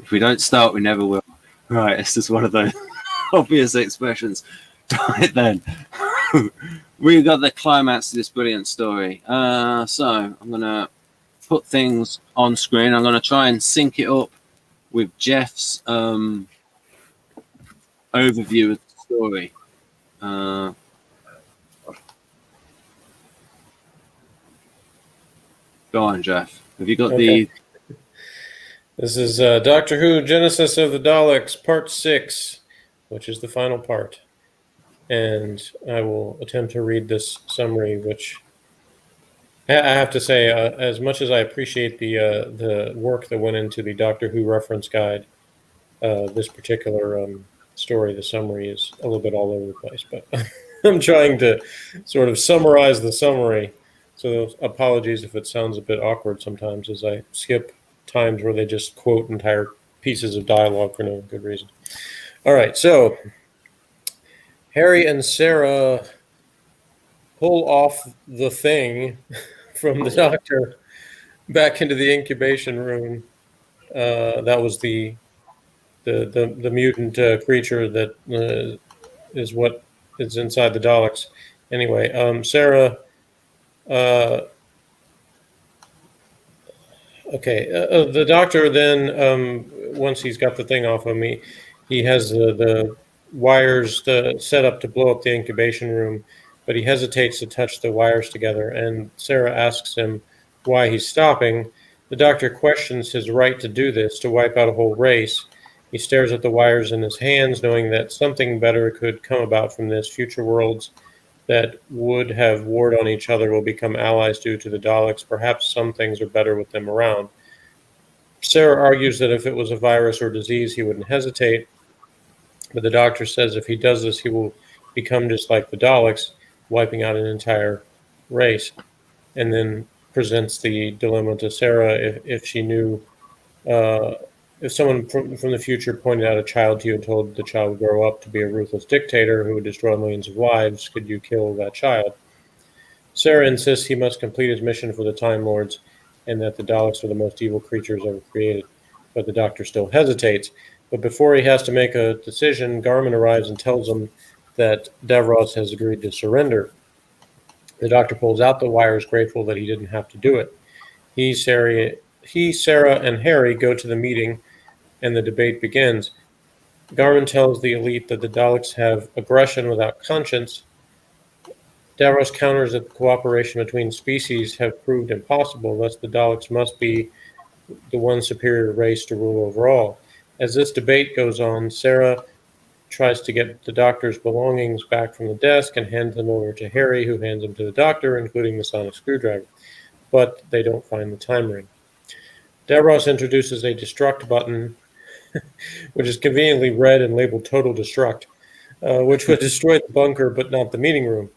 If we don't start, we never will. Right, it's just one of those obvious expressions. Right then, we've got the climax to this brilliant story. So I'm going to put things on screen. I'm going to try and sync it up with Jeff's overview of the story. Go on, Jeff. Have you got Okay. This is Doctor Who, Genesis of the Daleks, Part 6, which is the final part. And I will attempt to read this summary, which I have to say, as much as I appreciate the work that went into the Doctor Who reference guide, this particular story, the summary, is a little bit all over the place. But I'm trying to sort of summarize the summary. So apologies if it sounds a bit awkward sometimes as I skip times where they just quote entire pieces of dialogue for no good reason. All right, so Harry and Sarah pull off the thing from the Doctor back into the incubation room. That was the mutant creature that is what is inside the Daleks. Anyway, Sarah. The Doctor then, once he's got the thing off of me, he has the wires set up to blow up the incubation room, but he hesitates to touch the wires together, and Sarah asks him why he's stopping. The Doctor questions his right to do this, to wipe out a whole race. He stares at the wires in his hands, knowing that something better could come about from this. Future worlds that would have warred on each other will become allies due to the Daleks. Perhaps some things are better with them around. Sarah argues that if it was a virus or disease, he wouldn't hesitate. But the Doctor says if he does this, he will become just like the Daleks, wiping out an entire race. And then presents the dilemma to Sarah if she knew, if someone from the future pointed out a child to you and told the child would grow up to be a ruthless dictator who would destroy millions of lives, could you kill that child? Sarah insists he must complete his mission for the Time Lords and that the Daleks are the most evil creatures ever created. But the Doctor still hesitates. But before he has to make a decision, Garmin arrives and tells him that Davros has agreed to surrender. The Doctor pulls out the wires, grateful that he didn't have to do it. He, Sarah, and Harry go to the meeting, and the debate begins. Garmin tells the elite that the Daleks have aggression without conscience. Davros counters that the cooperation between species have proved impossible, thus the Daleks must be the one superior race to rule over all. As this debate goes on, Sarah tries to get the Doctor's belongings back from the desk and hands them over to Harry, who hands them to the Doctor, including the sonic screwdriver. But they don't find the time ring. Davros introduces a destruct button, which is conveniently red and labeled Total Destruct, which would destroy the bunker but not the meeting room.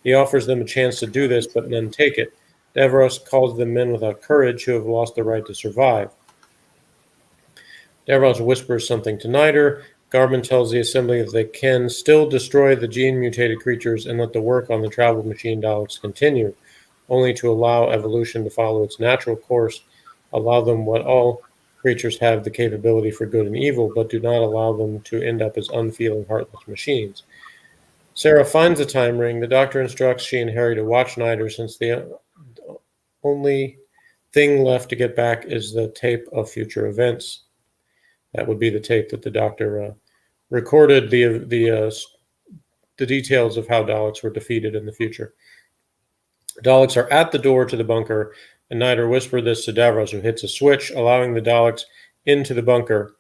He offers them a chance to do this, but none take it. Davros calls them men without courage who have lost the right to survive. Davros whispers something to Niter. Garmin tells the Assembly that they can still destroy the gene-mutated creatures and let the work on the travel machine Daleks continue, only to allow evolution to follow its natural course, allow them what all creatures have the capability for good and evil, but do not allow them to end up as unfeeling, heartless machines. Sarah finds the time ring. The Doctor instructs she and Harry to watch Niter, since the only thing left to get back is the tape of future events. That would be the tape that the Doctor recorded the details of how Daleks were defeated in the future. The Daleks are at the door to the bunker, and Niter whispered this to Davros, who hits a switch, allowing the Daleks into the bunker.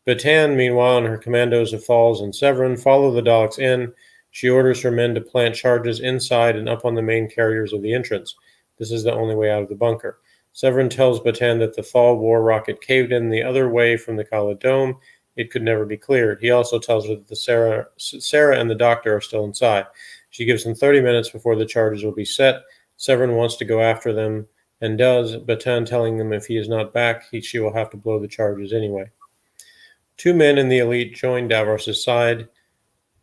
Batan, meanwhile, and her commandos of Falls and Severin follow the Daleks in. She orders her men to plant charges inside and up on the main carriers of the entrance. This is the only way out of the bunker. Severin tells Batan that the Fall war rocket caved in the other way from the Kala Dome. It could never be cleared. He also tells her that Sarah and the Doctor are still inside. She gives them 30 minutes before the charges will be set. Severin wants to go after them and does, Batan telling them if he is not back, she will have to blow the charges anyway. Two men in the elite join Davros' side.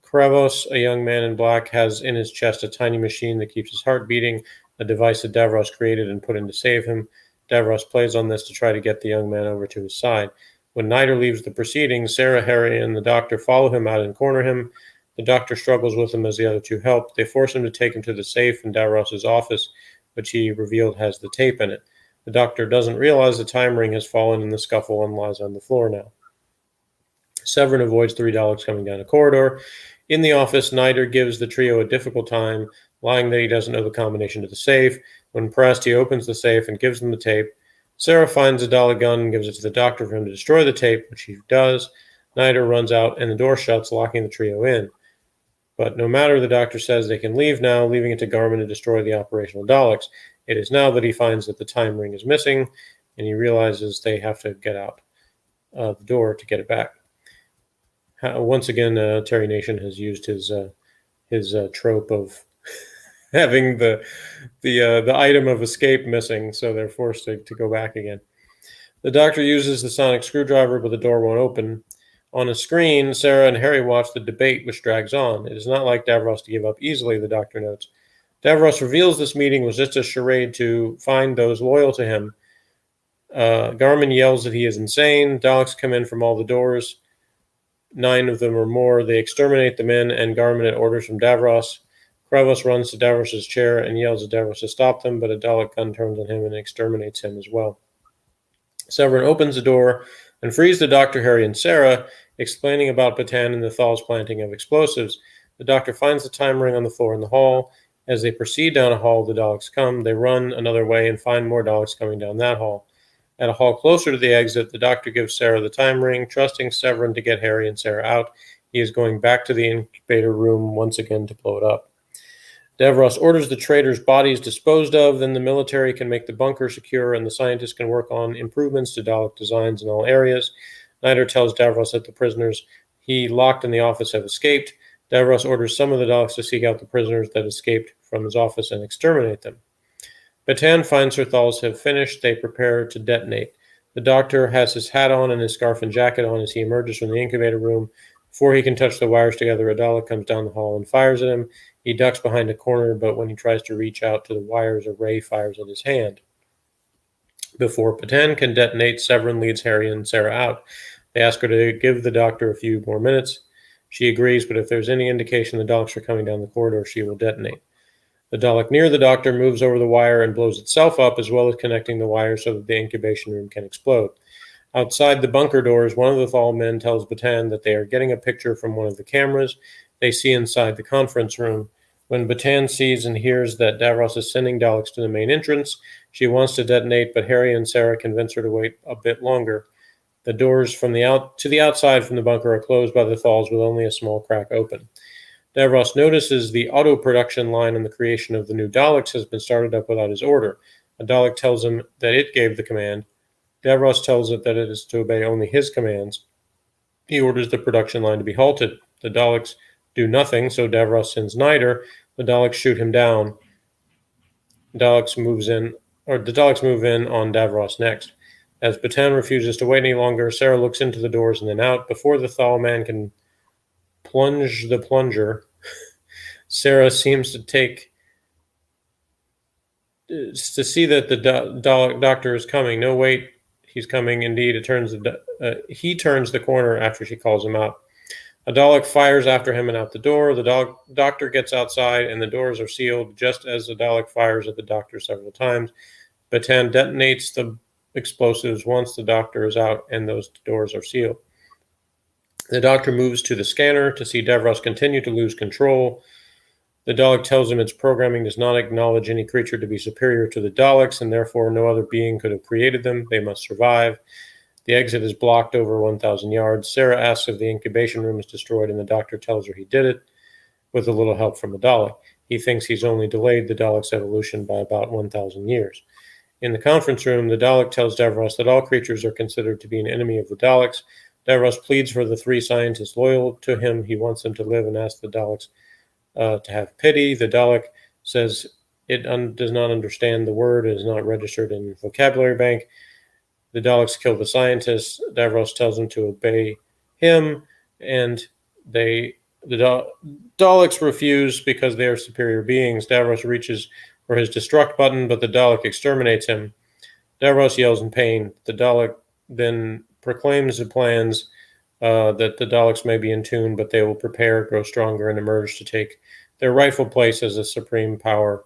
Kravos, a young man in black, has in his chest a tiny machine that keeps his heart beating, a device that Davros created and put in to save him. Davros plays on this to try to get the young man over to his side. When Nider leaves the proceedings, Sarah, Harry, and the doctor follow him out and corner him. The doctor struggles with him as the other two help. They force him to take him to the safe in Davros's office, which he revealed has the tape in it. The doctor doesn't realize the time ring has fallen in the scuffle and lies on the floor now. Severin avoids 3 Daleks coming down a corridor. In the office, Nider gives the trio a difficult time, lying that he doesn't know the combination to the safe. When pressed, he opens the safe and gives them the tape. Sarah finds a Dalek gun and gives it to the doctor for him to destroy the tape, which he does. Nider runs out and the door shuts, locking the trio in. But no matter, the doctor says they can leave now, leaving it to Garmin to destroy the operational Daleks. It is now that he finds that the time ring is missing, and he realizes they have to get out the door to get it back. Once again, Terry Nation has used his trope of having the item of escape missing, so they're forced to go back again. The doctor uses the sonic screwdriver, but the door won't open. On a screen, Sarah and Harry watch the debate, which drags on. It is not like Davros to give up easily, the doctor notes. Davros reveals this meeting was just a charade to find those loyal to him. Garmin yells that he is insane. Daleks come in from all the doors. 9 of them or more. They exterminate the men, and Garmin at orders from Davros. Kravos runs to Davros's chair and yells at Davros to stop them, but a Dalek gun turns on him and exterminates him as well. Severin opens the door and frees the doctor, Harry, and Sarah, explaining about Patan and the Thal's planting of explosives. The doctor finds the time ring on the floor in the hall. As they proceed down a hall, the Daleks come. They run another way and find more Daleks coming down that hall. At a hall closer to the exit, the doctor gives Sarah the time ring, trusting Severin to get Harry and Sarah out. He is going back to the incubator room once again to blow it up. Davros orders the traitors' bodies disposed of, then the military can make the bunker secure and the scientists can work on improvements to Dalek designs in all areas. Nider tells Davros that the prisoners he locked in the office have escaped. Davros orders some of the Daleks to seek out the prisoners that escaped from his office and exterminate them. Patan finds her Thals have finished. They prepare to detonate. The doctor has his hat on and his scarf and jacket on as he emerges from the incubator room. Before he can touch the wires together, a Dalek comes down the hall and fires at him. He ducks behind a corner, but when he tries to reach out to the wires, a ray fires at his hand. Before Patan can detonate, Severin leads Harry and Sarah out. They ask her to give the doctor a few more minutes. She agrees, but if there's any indication the Daleks are coming down the corridor, she will detonate. The Dalek near the doctor moves over the wire and blows itself up, as well as connecting the wire so that the incubation room can explode. Outside the bunker doors, one of the Thal men tells Patan that they are getting a picture from one of the cameras they see inside the conference room. When Patan sees and hears that Davros is sending Daleks to the main entrance, she wants to detonate, but Harry and Sarah convince her to wait a bit longer. The doors from the outside from the bunker are closed by the Thals with only a small crack open. Davros notices the auto-production line in the creation of the new Daleks has been started up without his order. A Dalek tells him that it gave the command. Davros tells it that it is to obey only his commands. He orders the production line to be halted. The Daleks do nothing, so Davros sends Nider. The Daleks shoot him down. The Daleks move in on Davros next. As Patan refuses to wait any longer, Sarah looks into the doors and then out. Before the Thal man can plunge the plunger, Sarah seems to see that the doctor is coming. No, wait, he's coming indeed. He turns the corner after she calls him out. A Dalek fires after him and out the door. The doctor gets outside and the doors are sealed just as the Dalek fires at the doctor several times. Patan detonates the explosives once the doctor is out and those doors are sealed. The doctor moves to the scanner to see Davros continue to lose control. The Dalek tells him its programming does not acknowledge any creature to be superior to the Daleks, and therefore no other being could have created them. They must survive. The exit is blocked over 1,000 yards. Sarah asks if the incubation room is destroyed, and the doctor tells her he did it, with a little help from the Dalek. He thinks he's only delayed the Dalek's evolution by about 1,000 years. In the conference room, the Dalek tells Davros that all creatures are considered to be an enemy of the Daleks. Davros pleads for the 3 scientists loyal to him. He wants them to live and asks the Daleks to have pity. The Dalek says it does not understand the word. It is not registered in vocabulary bank. The Daleks kill the scientists. Davros tells them to obey him, and the Daleks refuse because they are superior beings. Davros reaches for his destruct button, but the Dalek exterminates him. Davros yells in pain. The Dalek then proclaims the plans that the Daleks may be in tune, but they will prepare, grow stronger, and emerge to take their rightful place as the supreme power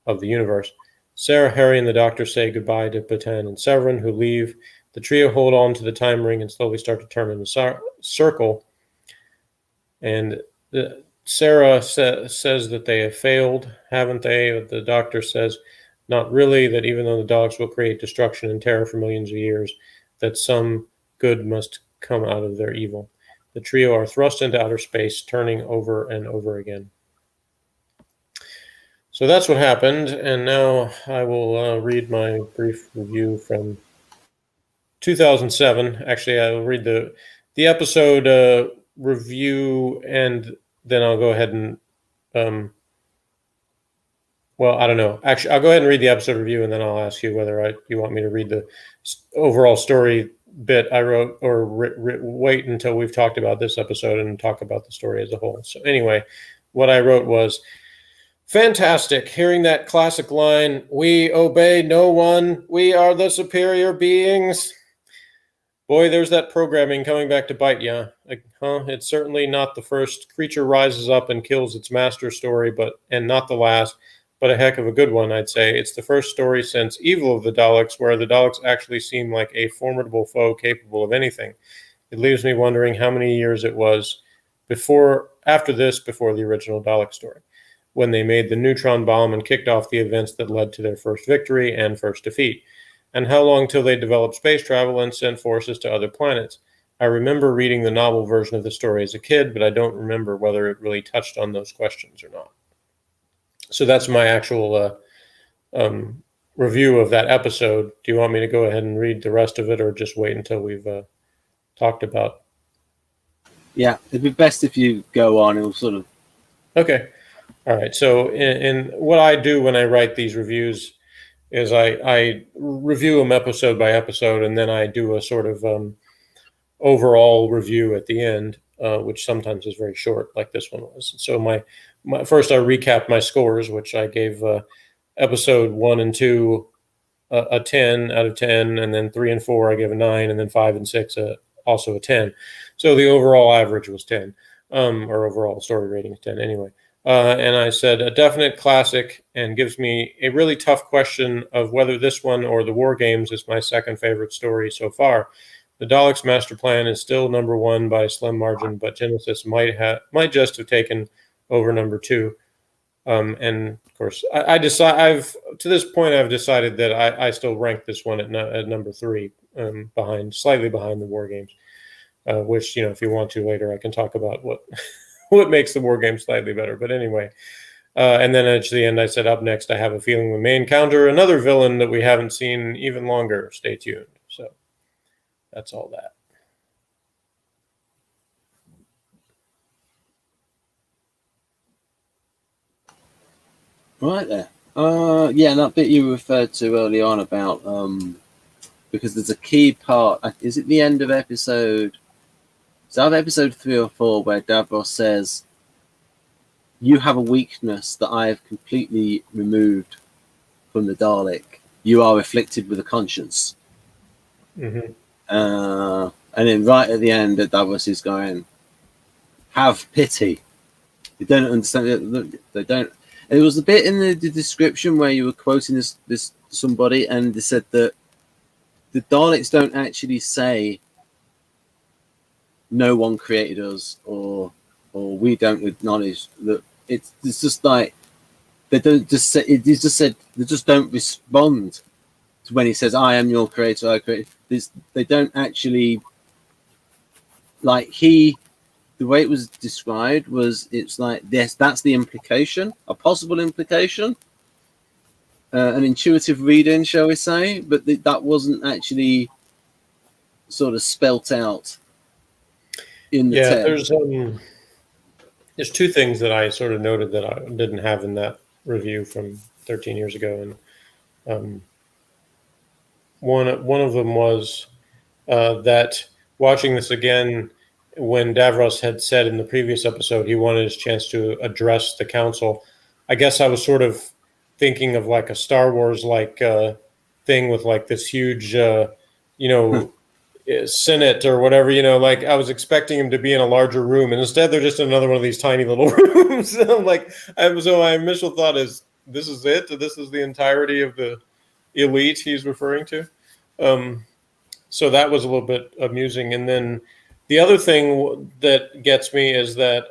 of the universe. Sarah, Harry, and the Doctor say goodbye to Batan and Severin, who leave. The trio hold on to the time ring and slowly start to turn in the circle. And Sarah says that they have failed, haven't they? The Doctor says, not really, that even though the Daleks will create destruction and terror for millions of years, that some good must come out of their evil. The trio are thrust into outer space, turning over and over again. So that's what happened, and now I will read my brief review from 2007. Actually, I will read the episode review, and then I'll go ahead and well, I don't know. Actually, I'll go ahead and read the episode review, and then I'll ask you whether you want me to read the overall story bit I wrote, or wait until we've talked about this episode and talk about the story as a whole. So anyway, what I wrote was, fantastic. Hearing that classic line, "We obey no one. We are the superior beings." Boy, there's that programming coming back to bite ya. It's certainly not the first creature rises up and kills its master story, and not the last, but a heck of a good one, I'd say. It's the first story since Evil of the Daleks where the Daleks actually seem like a formidable foe capable of anything. It leaves me wondering how many years it was before the original Dalek story, when they made the neutron bomb and kicked off the events that led to their first victory and first defeat, and how long till they developed space travel and sent forces to other planets. I remember reading the novel version of the story as a kid, but I don't remember whether it really touched on those questions or not. So that's my actual review of that episode. Do you want me to go ahead and read the rest of it, or just wait until we've talked about? Yeah, it'd be best if you go on. It'll sort of... Okay. All right. So in what I do when I write these reviews is I review them episode by episode, and then I do a sort of overall review at the end, which sometimes is very short, like this one was. So my first, I recap my scores, which I gave episode 1 and 2 a 10 out of 10, and then 3 and 4 I gave a 9, and then 5 and 6 also a 10. So the overall average was 10, or overall story rating is 10 anyway. And I said a definite classic, and gives me a really tough question of whether this one or the War Games is my second favorite story so far. The Daleks' master plan is still number 1 by a slim margin, but Genesis might just have taken over number 2. And of course, to this point I've decided that I still rank this one at number 3, slightly behind the War Games. Which, if you want to later, I can talk about what makes the War Games slightly better. But anyway, and then at the end I said, up next, I have a feeling we may encounter another villain that we haven't seen even longer. Stay tuned. So that's all that. Right there. Yeah, that bit you referred to early on about because there's a key part. Is it the end of episode? Is that episode 3 or 4 where Davros says, "You have a weakness that I have completely removed from the Dalek. You are afflicted with a conscience." Mm-hmm. And then right at the end, Davros is going, "Have pity." They don't understand it. They don't. It was a bit in the description where you were quoting this somebody, and they said that the Daleks don't actually say no one created us, or we don't acknowledge that. It's just like they don't just say. It's just said they just don't respond to when he says, "I am your creator. I created this." They don't actually the way it was described was, it's like this. That's the implication, a possible implication, an intuitive reading, shall we say? But that wasn't actually sort of spelt out in the text. There's 2 things that I sort of noted that I didn't have in that review from 13 years ago, and one of them was that watching this again, when Davros had said in the previous episode he wanted his chance to address the council, I guess I was sort of thinking of like a Star Wars thing with like this huge Senate or whatever, like I was expecting him to be in a larger room, and instead they're just in another one of these tiny little rooms. I'm like, so my initial thought is, this is it? This is the entirety of the elite he's referring to. So that was a little bit amusing. And then the other thing that gets me is that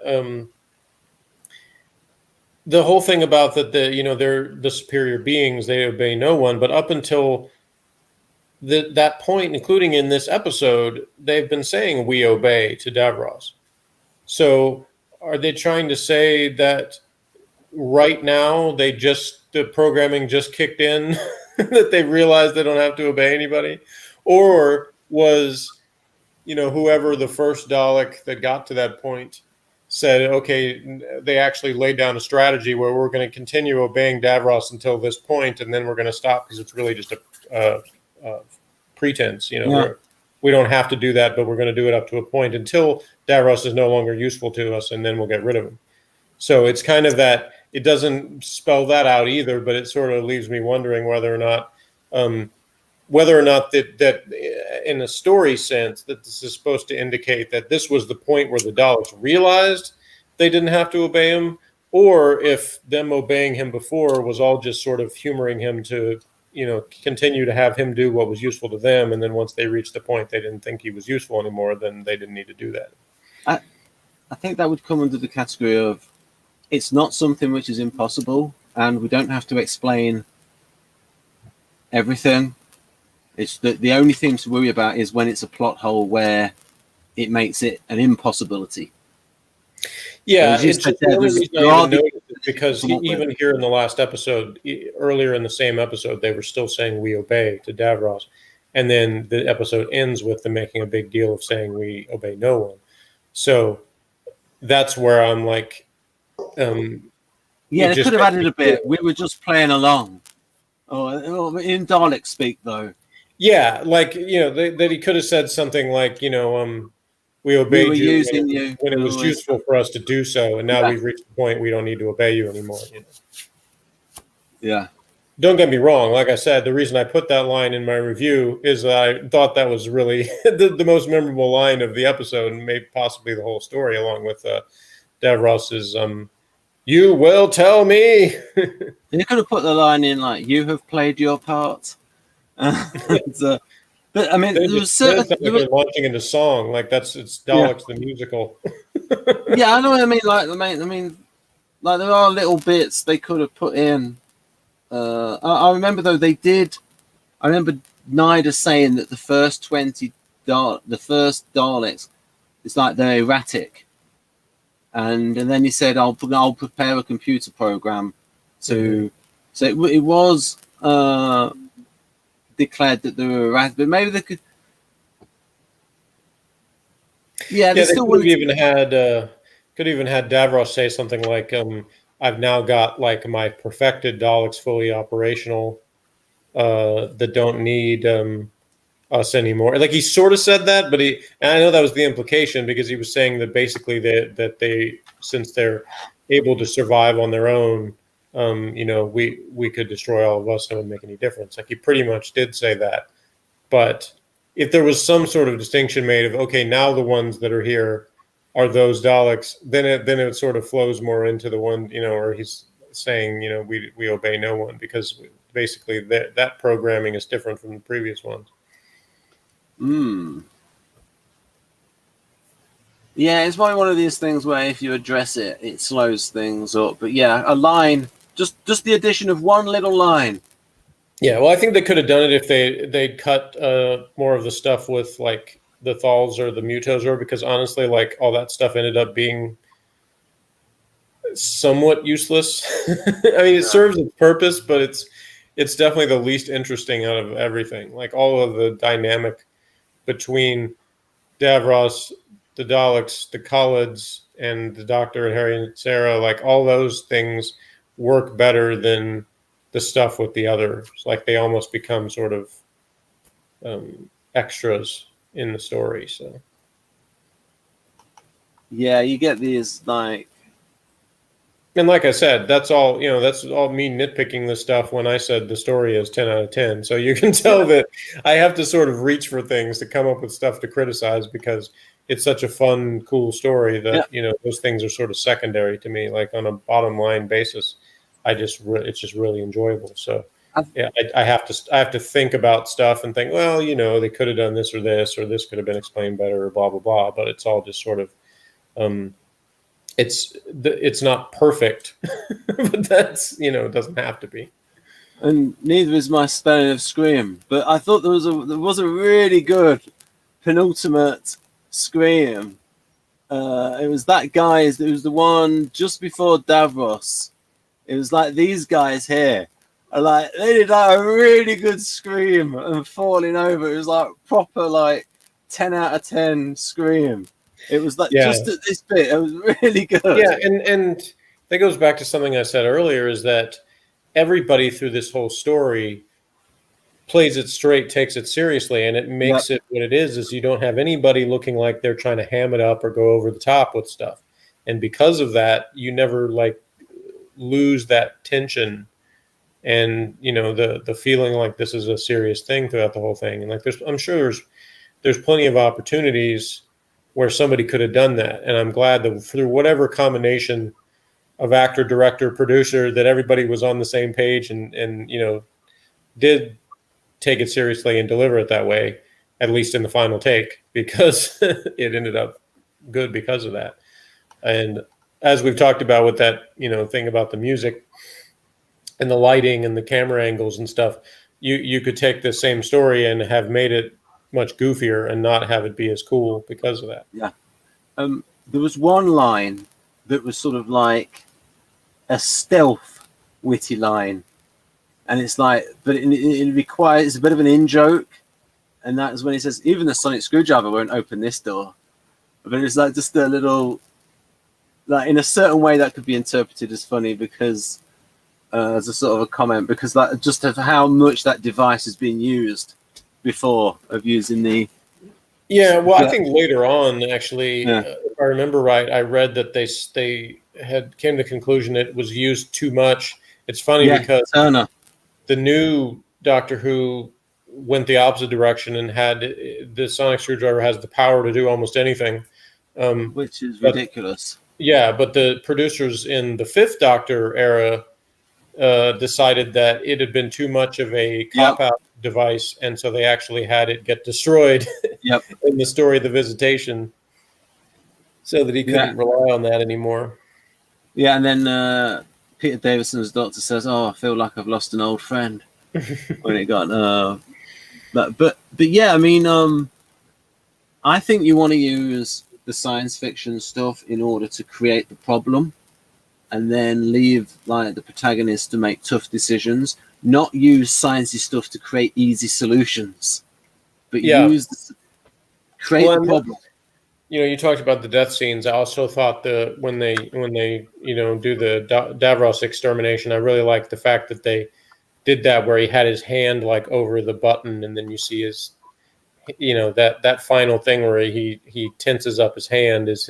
the whole thing about that they're the superior beings, they obey no one, but up until that point, including in this episode, they've been saying we obey to Davros. So are they trying to say that right now the programming just kicked in, that they realized they don't have to obey anybody? Or was, whoever the first Dalek that got to that point said, okay, they actually laid down a strategy where we're going to continue obeying Davros until this point, and then we're going to stop because it's really just a pretense. We don't have to do that, but we're going to do it up to a point until Davros is no longer useful to us, and then we'll get rid of him. So it's kind of that, it doesn't spell that out either, but it sort of leaves me wondering whether or not that in a story sense, that this is supposed to indicate that this was the point where the Daleks realized they didn't have to obey him, or if them obeying him before was all just sort of humoring him to, continue to have him do what was useful to them. And then once they reached the point they didn't think he was useful anymore, then they didn't need to do that. I think that would come under the category of, it's not something which is impossible, and we don't have to explain everything. It's the only thing to worry about is when it's a plot hole where it makes it an impossibility. Yeah, it's just the only reason I even noticed it, because even here in the last episode, earlier in the same episode, they were still saying we obey to Davros. And then the episode ends with them making a big deal of saying we obey no one. So that's where I'm like... they could have added a bit. We were just playing along. Oh, in Dalek speak, though. Yeah, like, that he could have said something like, we obeyed you when it was useful for us to do so, and now we've reached the point we don't need to obey you anymore. Yeah. Don't get me wrong. Like I said, the reason I put that line in my review is that I thought that was really the most memorable line of the episode, and maybe possibly the whole story, along with Davros's "You will tell me." You could have put the line in like, "You have played your part." But I mean, they're launching into song, like it's Daleks the musical. Yeah, I know what I mean. Like there are little bits they could have put in. I remember though they did. I remember Nida saying that the first Daleks, it's like they're erratic, and then he said, "I'll prepare a computer program to." So it was. Declared that they were erratic, but maybe they could. Yeah, they could have even had Davros say something like, "I've now got like my perfected Daleks fully operational that don't need us anymore." Like he sort of said that, but and I know that was the implication, because he was saying that basically that they, since they're able to survive on their own, we could destroy all of us, and it wouldn't make any difference. Like he pretty much did say that. But if there was some sort of distinction made of, okay, now the ones that are here are those Daleks, then it sort of flows more into the one, where he's saying, we obey no one, because basically that programming is different from the previous ones. Yeah, it's probably one of these things where if you address it, it slows things up. But yeah, a line. Just the addition of one little line. Yeah, well, I think they could have done it if they'd cut more of the stuff with like the Thals or the Mutozor, because honestly, like all that stuff ended up being somewhat useless. I mean, it serves its purpose, but it's definitely the least interesting out of everything. Like all of the dynamic between Davros, the Daleks, the Khalids, and the Doctor and Harry and Sarah, like all those things work better than the stuff with the others. Like they almost become sort of extras in the story. So yeah, you get these like And like I said, that's all, that's all me nitpicking this stuff when I said the story is 10 out of 10. So you can tell that I have to sort of reach for things to come up with stuff to criticize because it's such a fun, cool story Yeah. that, those things are sort of secondary to me. Like on a bottom line basis, it's just really enjoyable. So yeah, I have to think about stuff and think, well, they could have done this, or this could have been explained better, or blah, blah, blah. But it's all just sort of, um, it's not perfect, but that's it doesn't have to be. And neither is my spelling of Scream, but I thought there was a really good penultimate Scream. It was that guy's. It was the one just before Davros. It was like these guys here, are like they did like a really good Scream and falling over. It was like proper like 10 out of 10 Scream. It was like just at this bit, it was really good. Yeah, and that goes back to something I said earlier, is that everybody through this whole story plays it straight, takes it seriously, and it makes it what it is you don't have anybody looking like they're trying to ham it up or go over the top with stuff. And because of that, you never like lose that tension and the feeling like this is a serious thing throughout the whole thing. And like I'm sure there's plenty of opportunities where somebody could have done that. And I'm glad that through whatever combination of actor, director, producer, that everybody was on the same page and did take it seriously and deliver it that way, at least in the final take, because it ended up good because of that. And as we've talked about with that, thing about the music and the lighting and the camera angles and stuff, you could take the same story and have made it much goofier and not have it be as cool because of that. Yeah. There was one line that was sort of like a stealth witty line, and it's like, but it requires, it's a bit of an in joke, and that's when he says, even the sonic screwdriver won't open this door. But it's like just a little, like in a certain way that could be interpreted as funny because as a sort of a comment, because that just of how much that device has been used before of using the. Yeah, well, I think later on, actually, if I remember right, I read that they had came to the conclusion it was used too much. It's funny because Turner, the new Doctor Who went the opposite direction and had the sonic screwdriver has the power to do almost anything, which is ridiculous. Yeah, but the producers in the Fifth Doctor era decided that it had been too much of a cop-out device, and so they actually had it get destroyed in the story of the Visitation, so that he couldn't rely on that anymore. Yeah, and then Peter Davison's Doctor says, "Oh, I feel like I've lost an old friend." When it got but yeah, I mean, I think you want to use the science fiction stuff in order to create the problem, and then leave like the protagonist to make tough decisions. Not use sciencey stuff to create easy solutions, but create the problem. You talked about the death scenes. I also thought when they do the Davros extermination, I really liked the fact that they did that where he had his hand like over the button, and then you see his, that final thing where he tenses up his hand is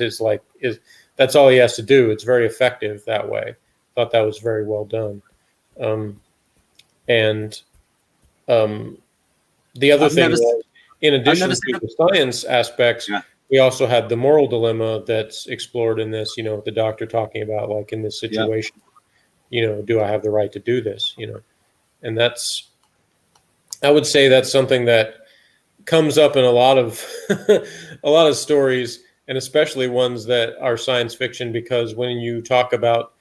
that's all he has to do. It's very effective that way. I thought that was very well done. The other thing was, in addition to the science aspects, we also had the moral dilemma that's explored in this, the Doctor talking about, like, in this situation, do I have the right to do this? And I would say that's something that comes up in a lot of a lot of stories, and especially ones that are science fiction, because when you talk about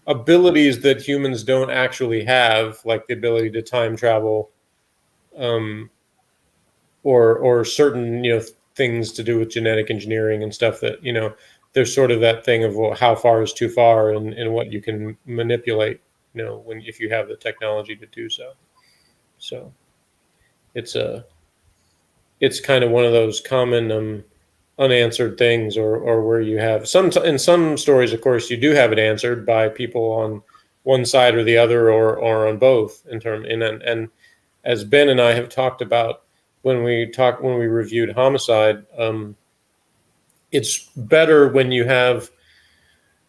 abilities that humans don't actually have, like the ability to time travel, or certain things to do with genetic engineering and stuff, that there's sort of that thing of, well, how far is too far, and what you can manipulate, if you have the technology to do so. So it's kind of one of those common unanswered things, or where you have in some stories, of course, you do have it answered by people on one side or the other, or on both and as Ben and I have talked about when we reviewed Homicide, it's better when you have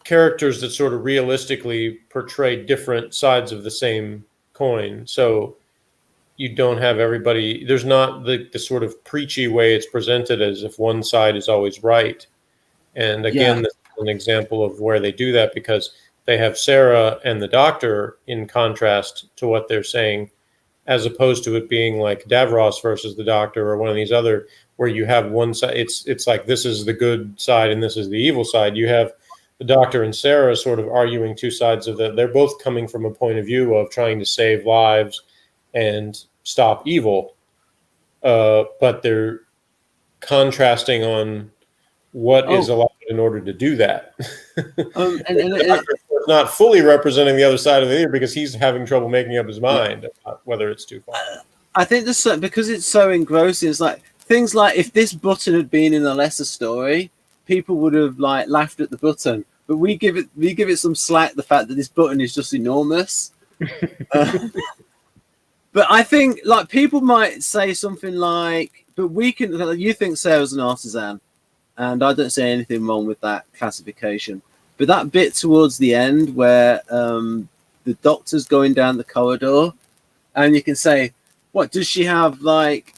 characters that sort of realistically portray different sides of the same coin. So you don't have everybody, there's not the sort of preachy way it's presented as if one side is always right. And again, this is an example of where they do that, because they have Sarah and the Doctor in contrast to what they're saying, as opposed to it being like Davros versus the Doctor or one of these other, where you have one side, it's like this is the good side and this is the evil side. You have the Doctor and Sarah sort of arguing two sides of that. They're both coming from a point of view of trying to save lives and stop evil, but they're contrasting on what is allowed in order to do that. And it's not fully representing the other side of the ear, because he's having trouble making up his mind about whether it's too far. I think this, because it's so engrossing, it's like things like if this button had been in a lesser story, people would have like laughed at the button. But we give it some slack, the fact that this button is just enormous. But I think like people might say something like, "But we can." You think Sarah's an artisan, and I don't say anything wrong with that classification. But that bit towards the end where the Doctor's going down the corridor, and you can say, "What does she have like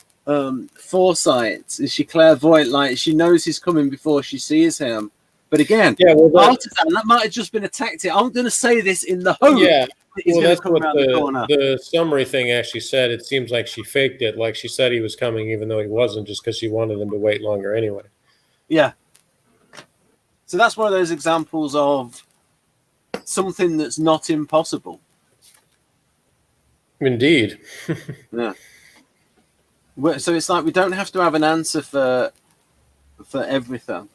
foresight? Is she clairvoyant? Like she knows he's coming before she sees him?" But again, artisan, that might have just been a tactic. I'm going to say this in the hope. Yeah. Well, that's what the summary thing actually said. It seems like she faked it. Like she said he was coming, even though he wasn't, just because she wanted him to wait longer anyway. Yeah. So that's one of those examples of something that's not impossible. Indeed. Yeah. So it's like we don't have to have an answer for everything.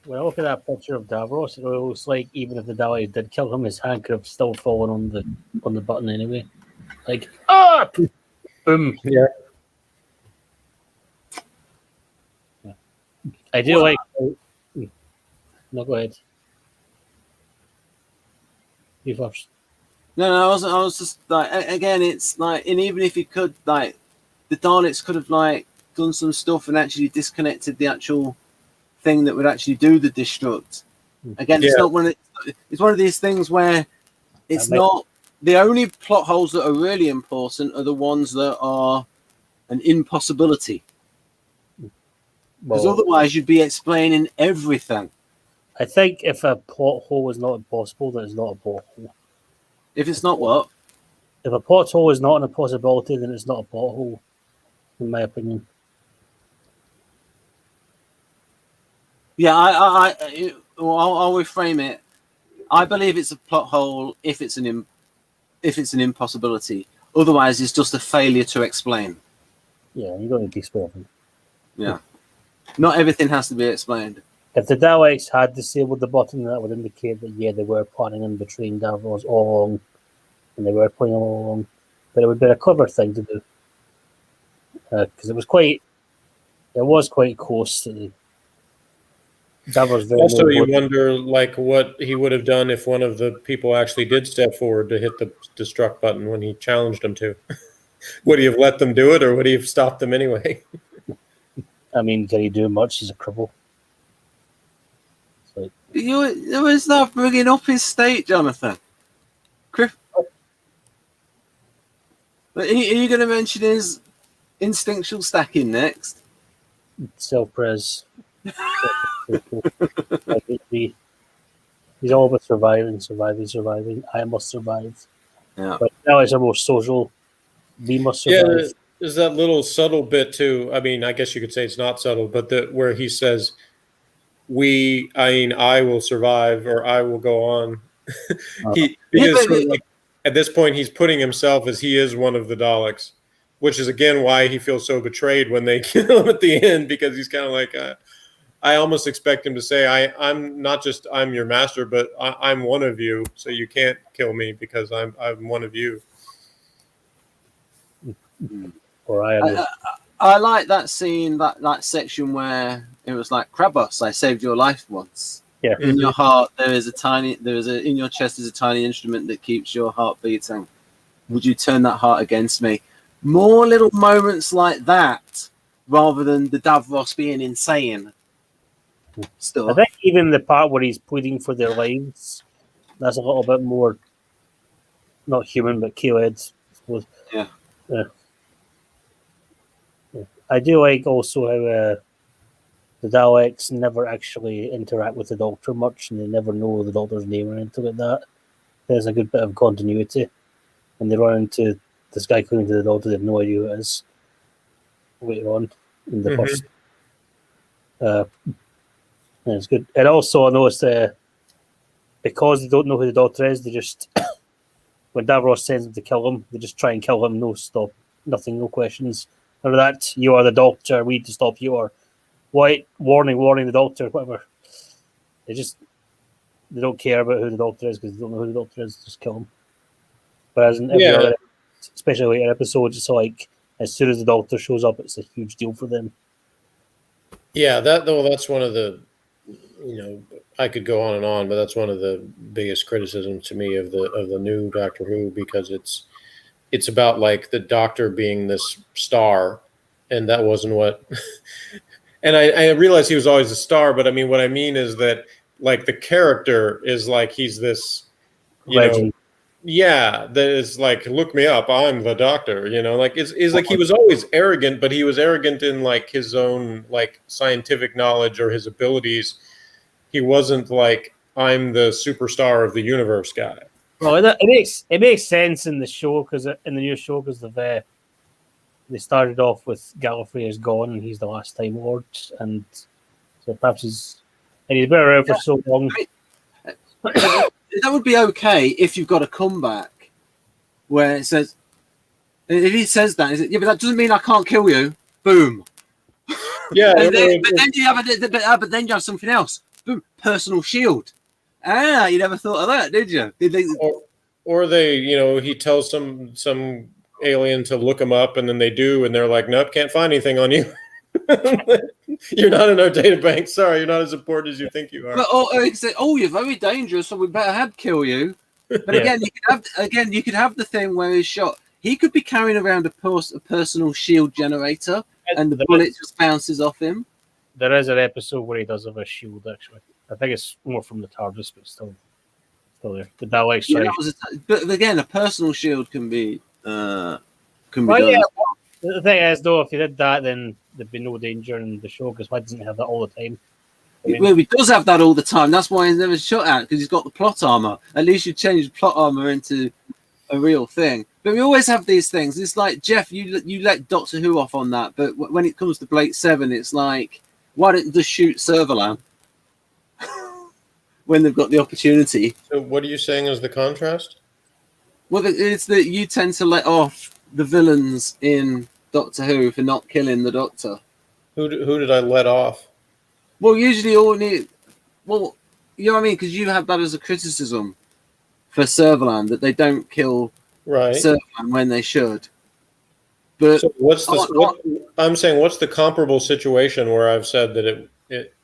When I look at that picture of Davros, it looks like even if the Daleks did kill him, his hand could have still fallen on the button anyway. Like, boom. Yeah. I do like. No, go ahead. You first. No, I was just like, again, it's like, and even if he could, like, the Daleks could have like done some stuff and actually disconnected the actual thing that would actually do the destruct. Again, it's not it's one of these things where it's not the only plot holes that are really important are the ones that are an impossibility. Because otherwise you'd be explaining everything. I think if a plot hole is not impossible, then it's not a plot hole. If it's not what? If a plot hole is not an impossibility, then it's not a plot hole, in my opinion. Yeah, I'll reframe it. I believe it's a plot hole if it's an impossibility. Otherwise, it's just a failure to explain. Yeah, you don't need to explain. Yeah, not everything has to be explained. If the Daleks had disabled the button, that would indicate that they were planning on betraying Davros all along, and they were playing all along. But it would be a clever thing to do, because it was quite close to the. Also, you wonder like what he would have done if one of the people actually did step forward to hit the destruct button when he challenged them to. Would he have let them do it, or would he have stopped them anyway? I mean, can he do much? He's a cripple. So, You was not bringing up his state, Jonathan. Are you going to mention his instinctual stacking next? Self-pres. He's all about surviving. I must survive. Yeah. But now it's a more social. We must survive. Yeah, there's that little subtle bit too. I mean, I guess you could say it's not subtle, but where he says, I will survive, or I will go on. At this point, he's putting himself as he is one of the Daleks, which is again why he feels so betrayed when they kill him at the end, because he's kind of like, I almost expect him to say, I'm not just I'm your master, but I'm one of you, so you can't kill me because I'm one of you. Or I like that scene, that section where it was like, Krabos, I saved your life once. Yeah. In your heart, in your chest is a tiny instrument that keeps your heart beating. Would you turn that heart against me? More little moments like that, rather than the Davros being insane. stuff. I think even the part where he's pleading for their lives, that's a little bit more not human, but keelheads, I suppose. Yeah. I do like also how the Daleks never actually interact with the Doctor much, and they never know the Doctor's name or anything like that. There's a good bit of continuity. When they run into this guy claiming to the Doctor, they have no idea who it is later on in the first. And it's good. And also, I noticed because they don't know who the Doctor is, they just when Davros sends them to kill him, they just try and kill him. No stop, nothing, no questions. None of that. You are the Doctor. We need to stop you. Or white warning, the Doctor. Whatever. They don't care about who the Doctor is because they don't know who the Doctor is. Just kill him. Whereas in every other, especially later episodes, it's like as soon as the Doctor shows up, it's a huge deal for them. Yeah, that's one of the, I could go on and on, but that's one of the biggest criticisms to me of the new Doctor Who, because it's about like the Doctor being this star, and that wasn't what. And I realized he was always a star, but I mean, what I mean is that like the character is like he's this, Legend. that is like, look me up, I'm the Doctor, like it's like he was always arrogant, but he was arrogant in like his own like scientific knowledge or his abilities. He wasn't like, I'm the superstar of the universe guy. Well, it makes sense in the show because in the new show because they started off with Gallifrey is gone and he's the last Time Lord, and so perhaps he's been around for so long. That would be okay if you've got a comeback where it says, if he says that, is it, yeah, but that doesn't mean I can't kill you. Boom. Yeah, but then you have something else. Boom, personal shield. You never thought of that, did you? Or they, he tells some alien to look him up, and then they do, and they're like, nope, can't find anything on you. You're not in our data bank. Sorry, you're not as important as you think you are. But you're very dangerous, so we better kill you. But again, you could have the thing where he's shot. He could be carrying around a personal shield generator, and the bullet just bounces off him. There is an episode where he does have a shield. Actually, I think it's more from the TARDIS, but still there. The Daleks. Yeah, but again, a personal shield can be done. Yeah. The thing is, though, if you did that, then there'd be no danger in the show, because why doesn't he have that all the time? Well, he does have that all the time. That's why he's never shot at, because he's got the plot armor. At least you change the plot armor into a real thing. But we always have these things. It's like, Jeff, you let Doctor Who off on that, but when it comes to Blake 7, it's like, why don't you just shoot Servalan when they've got the opportunity? So what are you saying is the contrast? Well, it's that you tend to let off the villains in Doctor Who for not killing the Doctor. Who did I let off? Well, usually all need. Well, you know what I mean, because you have that as a criticism for Servalan, that they don't kill Servalan when they should. But so I'm saying, what's the comparable situation where I've said that it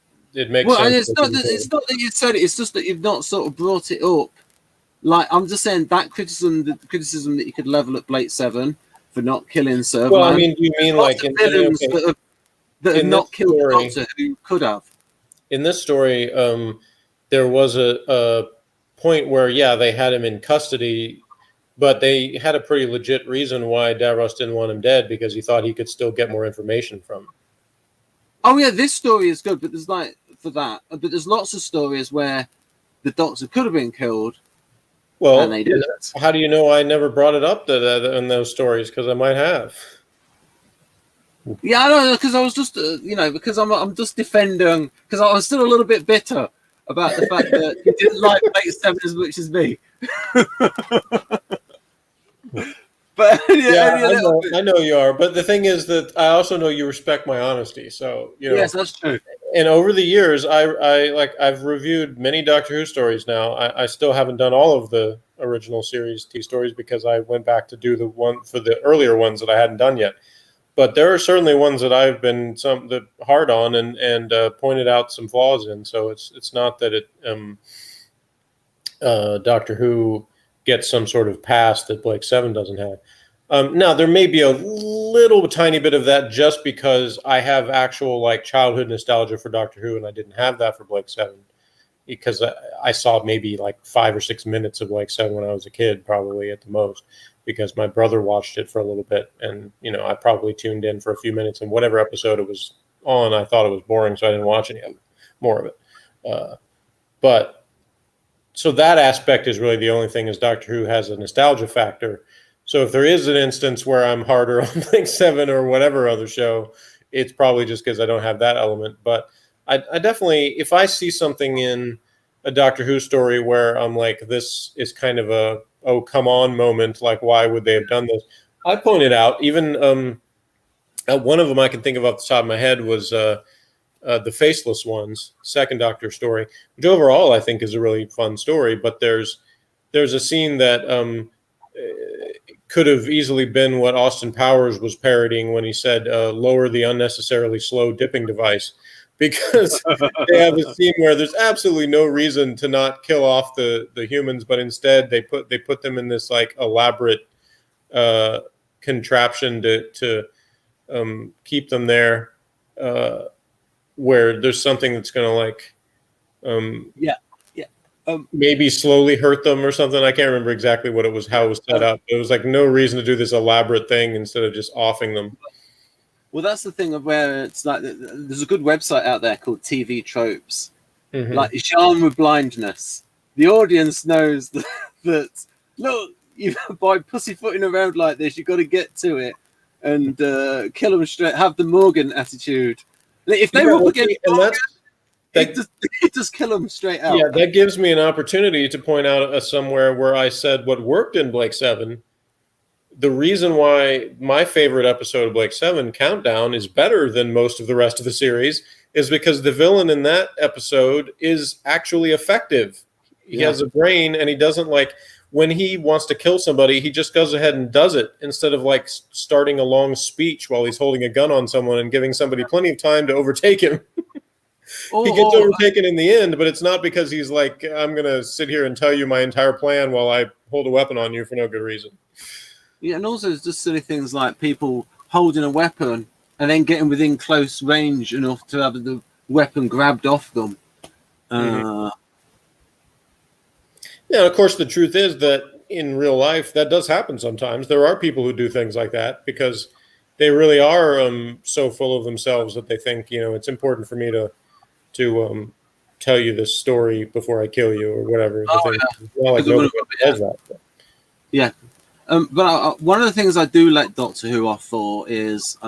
makes sense? Well, it's not that you said it. It's just that you've not sort of brought it up. Like, I'm just saying that criticism that you could level at Blake 7 for not killing Servalan. Well, I mean, do you mean like villains that have not killed the Doctor who could have? In this story, there was a point where, they had him in custody, but they had a pretty legit reason why Davros didn't want him dead, because he thought he could still get more information from him. Oh yeah, this story is good, but there's but there's lots of stories where the Doctor could have been killed. Well, and they didn't. How do you know I never brought it up in those stories? Because I might have. Yeah, I don't know, because I was just, because I'm just defending, because I was still a little bit bitter about the fact that you didn't like Blake 7 as much as me. But I know you are. But the thing is that I also know you respect my honesty. So yes, that's true. And over the years, I've reviewed many Doctor Who stories now. I still haven't done all of the original series T stories, because I went back to do the one for the earlier ones that I hadn't done yet. But there are certainly ones that I've been hard on and pointed out some flaws in. So it's not that Doctor Who gets some sort of pass that Blake 7 doesn't have. Now there may be a little tiny bit of that just because I have actual like childhood nostalgia for Doctor Who, and I didn't have that for Blake 7 because I saw maybe like 5 or 6 minutes of Blake 7 when I was a kid, probably at the most, because my brother watched it for a little bit, and I probably tuned in for a few minutes, and whatever episode it was on, I thought it was boring, so I didn't watch any more of it. But so that aspect is really the only thing, is Doctor Who has a nostalgia factor. So if there is an instance where I'm harder on Blake 7 or whatever other show, it's probably just because I don't have that element. But I definitely, if I see something in a Doctor Who story where I'm like, this is kind of a, oh, come on moment, like, why would they have done this? I point it out. Even one of them I can think of off the top of my head was the Faceless Ones, second Doctor story, which overall I think is a really fun story. But there's a scene that could have easily been what Austin Powers was parodying when he said, lower the unnecessarily slow dipping device, because they have a scene where there's absolutely no reason to not kill off the humans, but instead they put them in this like elaborate contraption to keep them there, where there's something that's going to like maybe slowly hurt them or something. I can't remember exactly what it was, how it was set up. It was like no reason to do this elaborate thing instead of just offing them. Well, that's the thing of where it's like, there's a good website out there called TV Tropes. Mm-hmm. Like genre blindness. The audience knows that look, by pussyfooting around like this, you've got to get to it and kill them straight. Have the Morgan attitude. If they were against Morgan, it just kill them straight out. Yeah, that gives me an opportunity to point out somewhere where I said what worked in Blake 7. The reason why my favorite episode of Blake 7, Countdown, is better than most of the rest of the series is because the villain in that episode is actually effective. He has a brain, and he doesn't like, when he wants to kill somebody, he just goes ahead and does it instead of like starting a long speech while he's holding a gun on someone and giving somebody plenty of time to overtake him. He gets overtaken in the end, but it's not because he's like, I'm going to sit here and tell you my entire plan while I hold a weapon on you for no good reason. Yeah, and also it's just silly things like people holding a weapon and then getting within close range enough to have the weapon grabbed off them. Yeah, of course, the truth is that in real life, that does happen sometimes. There are people who do things like that because they really are so full of themselves that they think, it's important for me to tell you this story before I kill you or whatever. Yeah. But one of the things I do let Doctor Who off for is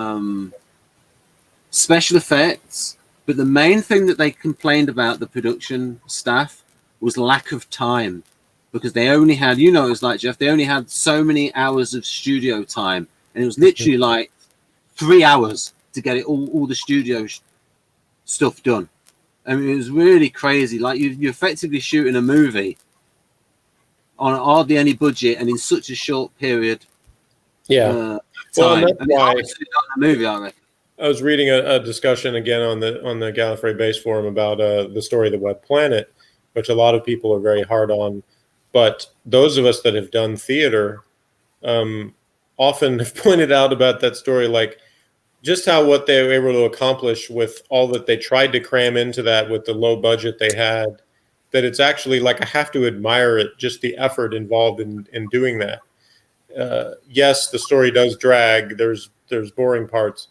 special effects. But the main thing that they complained about the production staff was lack of time, because they only had, it was like, Jeff, they only had so many hours of studio time, and it was literally like 3 hours to get it all the studio stuff done. I mean, it was really crazy. Like you're effectively shooting a movie on hardly any budget and in such a short period. Yeah. Time. That's why a movie, I reckon. I was reading a discussion again on the Gallifrey Base forum about the story of the Web Planet, which a lot of people are very hard on. But those of us that have done theater often have pointed out about that story, like just how what they were able to accomplish with all that they tried to cram into that with the low budget they had, that it's actually like I have to admire it, just the effort involved in doing that. Yes, the story does drag. There's boring parts,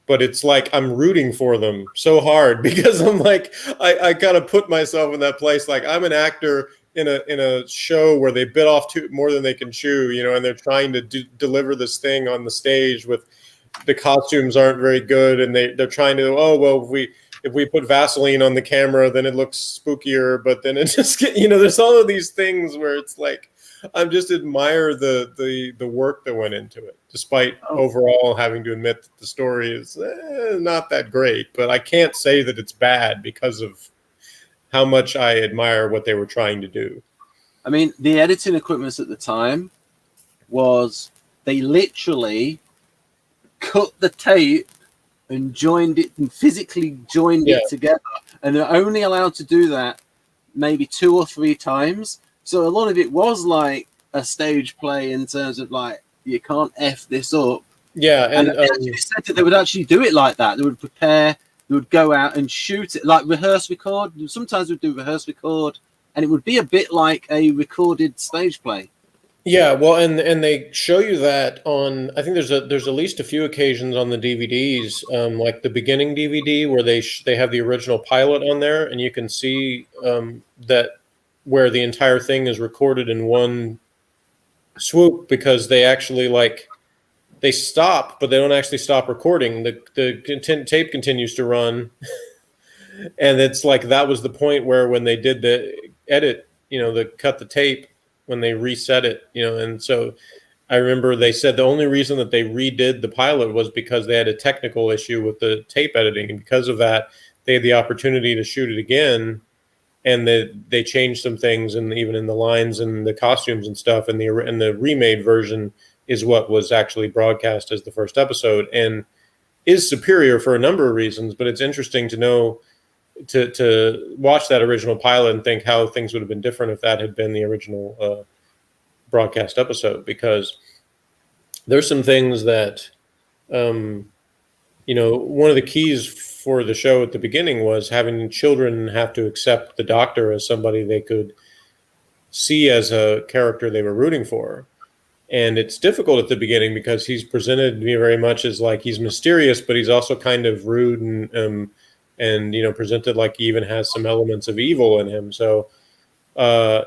but it's like I'm rooting for them so hard because I'm like I kind of put myself in that place. Like I'm an actor in a show where they bit off more than they can chew, and they're trying to deliver this thing on the stage with the costumes aren't very good, and they're trying to if we put Vaseline on the camera, then it looks spookier, but then it just there's all of these things where it's like I just admire the work that went into it, despite overall having to admit that the story is not that great. But I can't say that it's bad because of how much I admire what they were trying to do. I mean, the editing equipment at the time was they literally cut the tape and joined it and physically joined it together, and they're only allowed to do that maybe 2 or 3 times. So a lot of it was like a stage play in terms of like you can't F this up. Yeah, And and they actually said that they would actually do it like that. They would prepare, they would go out and shoot it, like rehearse record. Sometimes we'd do rehearse record, and it would be a bit like a recorded stage play. yeah, well, and they show you that on. I think there's at least a few occasions on the DVDs, like the beginning DVD where they have the original pilot on there, and you can see that where the entire thing is recorded in one swoop because they actually they stop, but they don't actually stop recording. The tape continues to run, and it's like that was the point where when they did the edit, the cut the tape when they reset it, and so I remember they said the only reason that they redid the pilot was because they had a technical issue with the tape editing, and because of that, they had the opportunity to shoot it again, and they changed some things, and even in the lines and the costumes and stuff, and the remade version is what was actually broadcast as the first episode, and is superior for a number of reasons. But it's interesting to know to watch that original pilot and think how things would have been different if that had been the original broadcast episode, because there's some things that one of the keys for the show at the beginning was having children have to accept the Doctor as somebody they could see as a character they were rooting for. And it's difficult at the beginning because he's presented to me very much as like he's mysterious, but he's also kind of rude and presented like he even has some elements of evil in him. So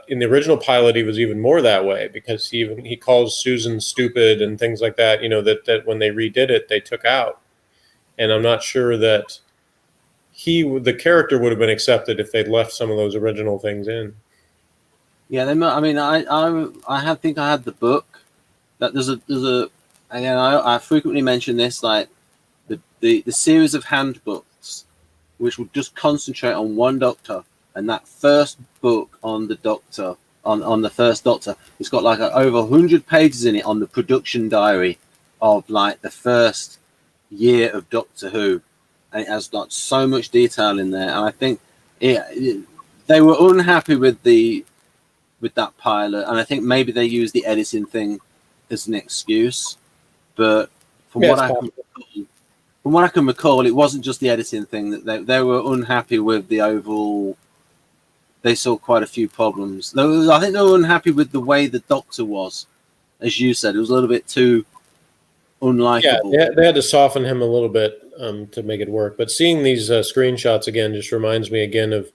in the original pilot, he was even more that way because he calls Susan stupid and things like that. That when they redid it, they took out. And I'm not sure that the character would have been accepted if they'd left some of those original things in. Yeah, I think I had the book. That there's a again, I frequently mention this, like the series of handbooks which would just concentrate on one Doctor, and that first book on the Doctor on the first Doctor, it's got like over 100 pages in it on the production diary of like the first year of Doctor Who, and it has like so much detail in there. And I think they were unhappy with that pilot, and I think maybe they used the editing thing as an excuse, but from what I can recall, it wasn't just the editing thing that they were unhappy with the overall. They saw quite a few problems. I think they were unhappy with the way the Doctor was, as you said. It was a little bit too unlikable. Yeah, they had to soften him a little bit to make it work. But seeing these screenshots again just reminds me again of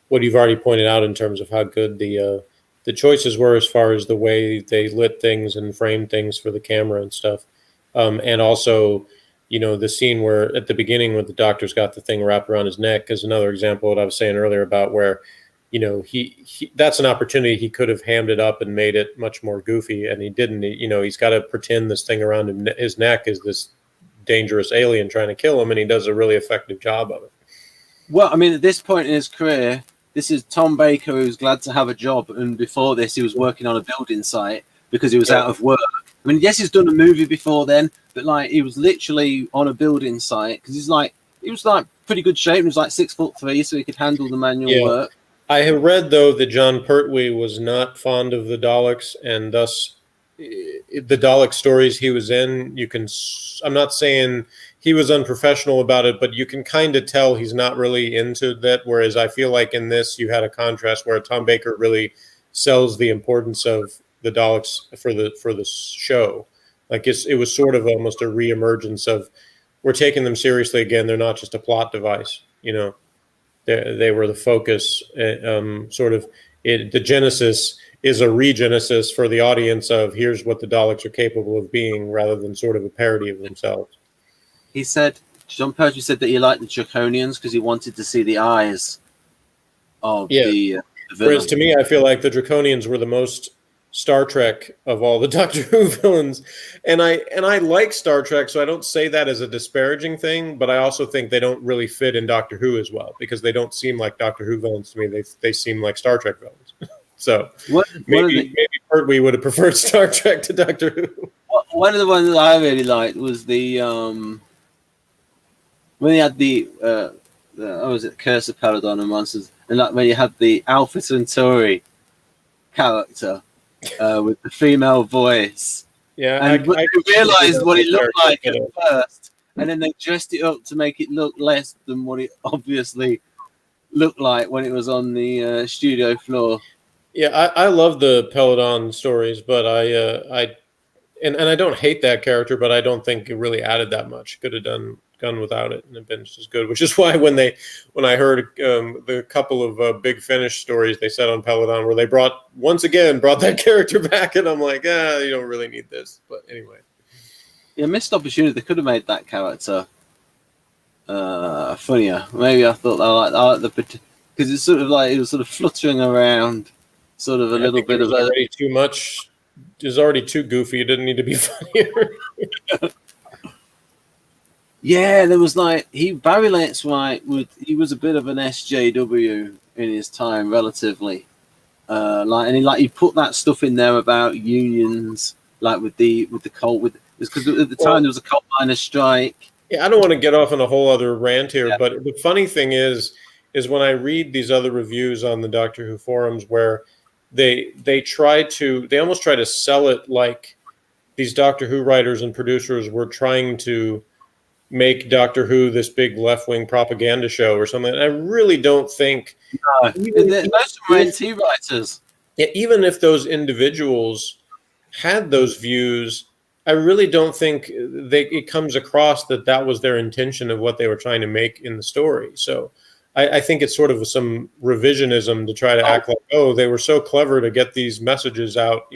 what you've already pointed out in terms of how good the choices were as far as the way they lit things and framed things for the camera and stuff. And also, the scene where at the beginning when the Doctor's got the thing wrapped around his neck is another example of what I was saying earlier about where, he that's an opportunity he could have hammed it up and made it much more goofy, and he didn't. He's got to pretend this thing around his neck is this dangerous alien trying to kill him, and he does a really effective job of it. Well, I mean, at this point in his career, this is Tom Baker, who's glad to have a job, and before this, he was working on a building site because he was out of work. I mean, yes, he's done a movie before then, but like he was literally on a building site because he was pretty good shape. He was like 6'3", so he could handle the manual work. I have read though that John Pertwee was not fond of the Daleks, and thus the Dalek stories he was in, I'm not saying he was unprofessional about it, but you can kind of tell he's not really into that. Whereas I feel like in this, you had a contrast where Tom Baker really sells the importance of the Daleks for the show. Like it was sort of almost a reemergence of we're taking them seriously again. They're not just a plot device, They were the focus. The Genesis is a regenesis for the audience of here's what the Daleks are capable of being, rather than sort of a parody of themselves. He said, John Pertwee said that he liked the Draconians because he wanted to see the eyes of the villain. Whereas to me, I feel like the Draconians were the most Star Trek of all the Doctor Who villains, and I like Star Trek, so I don't say that as a disparaging thing, but I also think they don't really fit in Doctor Who as well because they don't seem like Doctor Who villains to me. They seem like Star Trek villains. So maybe Pertwee would have preferred Star Trek to Doctor Who. One of the ones that I really liked was the when he had the Curse of Peladon and Monsters, and like when you had the Alpha Centauri character with the female voice, Yeah, And when they realised what it looked like at it. first, and then they dressed it up to make it look less than what it obviously looked like when it was on the studio floor. Yeah, I love the Peloton stories, but and I don't hate that character, but I don't think it really added that much. Could have gone without it and been just as good. Which is why when I heard the couple of Big Finish stories they said on Peloton, where they once again brought that character back, and I'm like, you don't really need this. But anyway, Yeah, missed opportunity. They could have made that character funnier. Maybe I thought I like the because it's sort of like it was sort of fluttering around, sort of a little bit of already too much. It was already too goofy. It didn't need to be funnier. Yeah, there was like Barry Letts he was a bit of an SJW in his time, relatively. He put that stuff in there about unions, like with the coal because at the time there was a coal miners' strike. Yeah, I don't want to get off on a whole other rant here, Yeah. but the funny thing is when I read these other reviews on the Doctor Who forums where they almost try to sell it like these Doctor Who writers and producers were trying to make Doctor Who this big left-wing propaganda show or something. I really don't think Most of them were NT writers. Yeah, even if those individuals had those views, I really don't think it comes across that was their intention of what they were trying to make in the story. So I think it's sort of some revisionism to try to act like, they were so clever to get these messages out.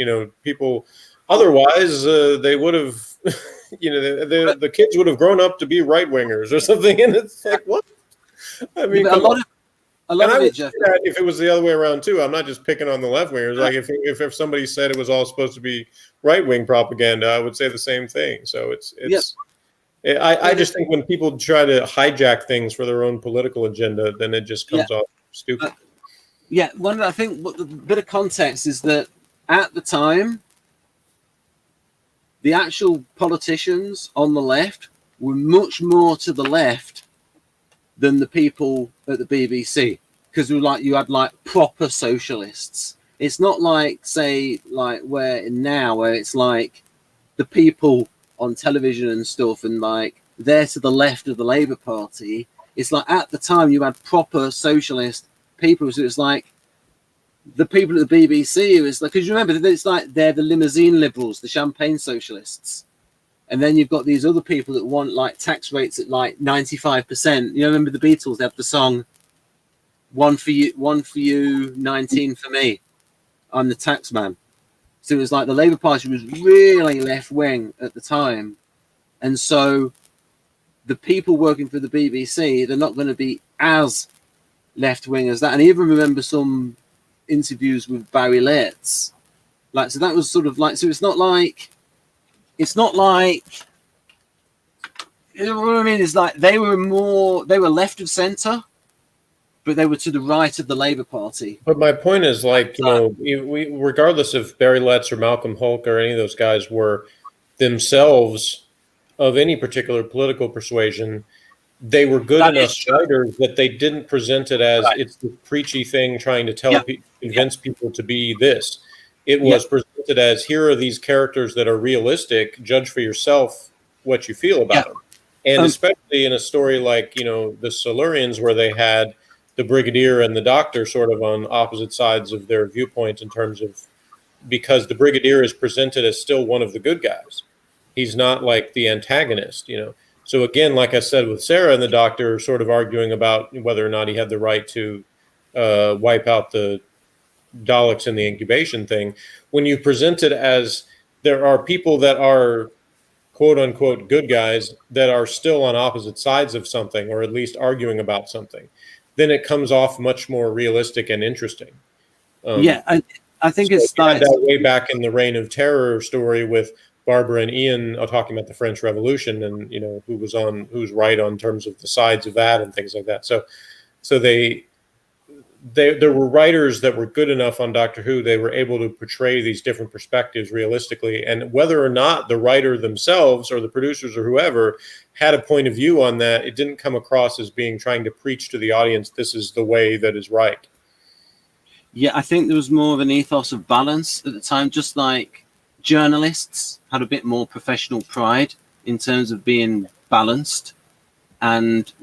People, otherwise they would have, the kids would have grown up to be right wingers or something. And it's like, what? I mean, a lot of it, Jeff. If it was the other way around too, I'm not just picking on the left wingers. Like if somebody said it was all supposed to be right wing propaganda, I would say the same thing. So it's. I just think when people try to hijack things for their own political agenda, then it just comes off stupid. I think the bit of context is that at the time, the actual politicians on the left were much more to the left than the people at the BBC, because you had like proper socialists. It's not like, say, like where it's like the people on television and stuff, and like they're to the left of the Labour Party. It's like at the time you had proper socialist people. So it's like the people at the BBC. It's like, because you remember, it's like they're the limousine liberals, the champagne socialists, and then you've got these other people that want like tax rates at like 95%. Remember the Beatles? They have the song "One for you, 19 for me. I'm the tax man." So it was like the Labour Party was really left wing at the time, and so the people working for the BBC, they're not going to be as left wing as that. And I even remember some interviews with Barry Letts, like, so that was sort of like, so it's not like you know what I mean? It's like they were left of centre, but they were to the right of the Labour Party. But my point is, like, we regardless if Barry Letts or Malcolm Hulke or any of those guys were themselves of any particular political persuasion, they were good enough writers that they didn't present it as it's the preachy thing trying to convince people to be this. It was presented as, here are these characters that are realistic, judge for yourself what you feel about them. And especially in a story like, the Silurians, where they had the Brigadier and the Doctor sort of on opposite sides of their viewpoint in terms of, because the Brigadier is presented as still one of the good guys. He's not like the antagonist, So again, like I said, with Sarah and the Doctor sort of arguing about whether or not he had the right to wipe out the Daleks in the incubation thing, when you present it as there are people that are quote unquote good guys that are still on opposite sides of something, or at least arguing about something, then it comes off much more realistic and interesting. I think it's like that way back in the Reign of Terror story with Barbara and Ian talking about the French Revolution, and who's right on terms of the sides of that and things like that. So there were writers that were good enough on Doctor Who, they were able to portray these different perspectives realistically, and whether or not the writer themselves or the producers or whoever had a point of view on that, it didn't come across as being trying to preach to the audience, this is the way that is right. Yeah, I think there was more of an ethos of balance at the time, just like journalists had a bit more professional pride in terms of being balanced, and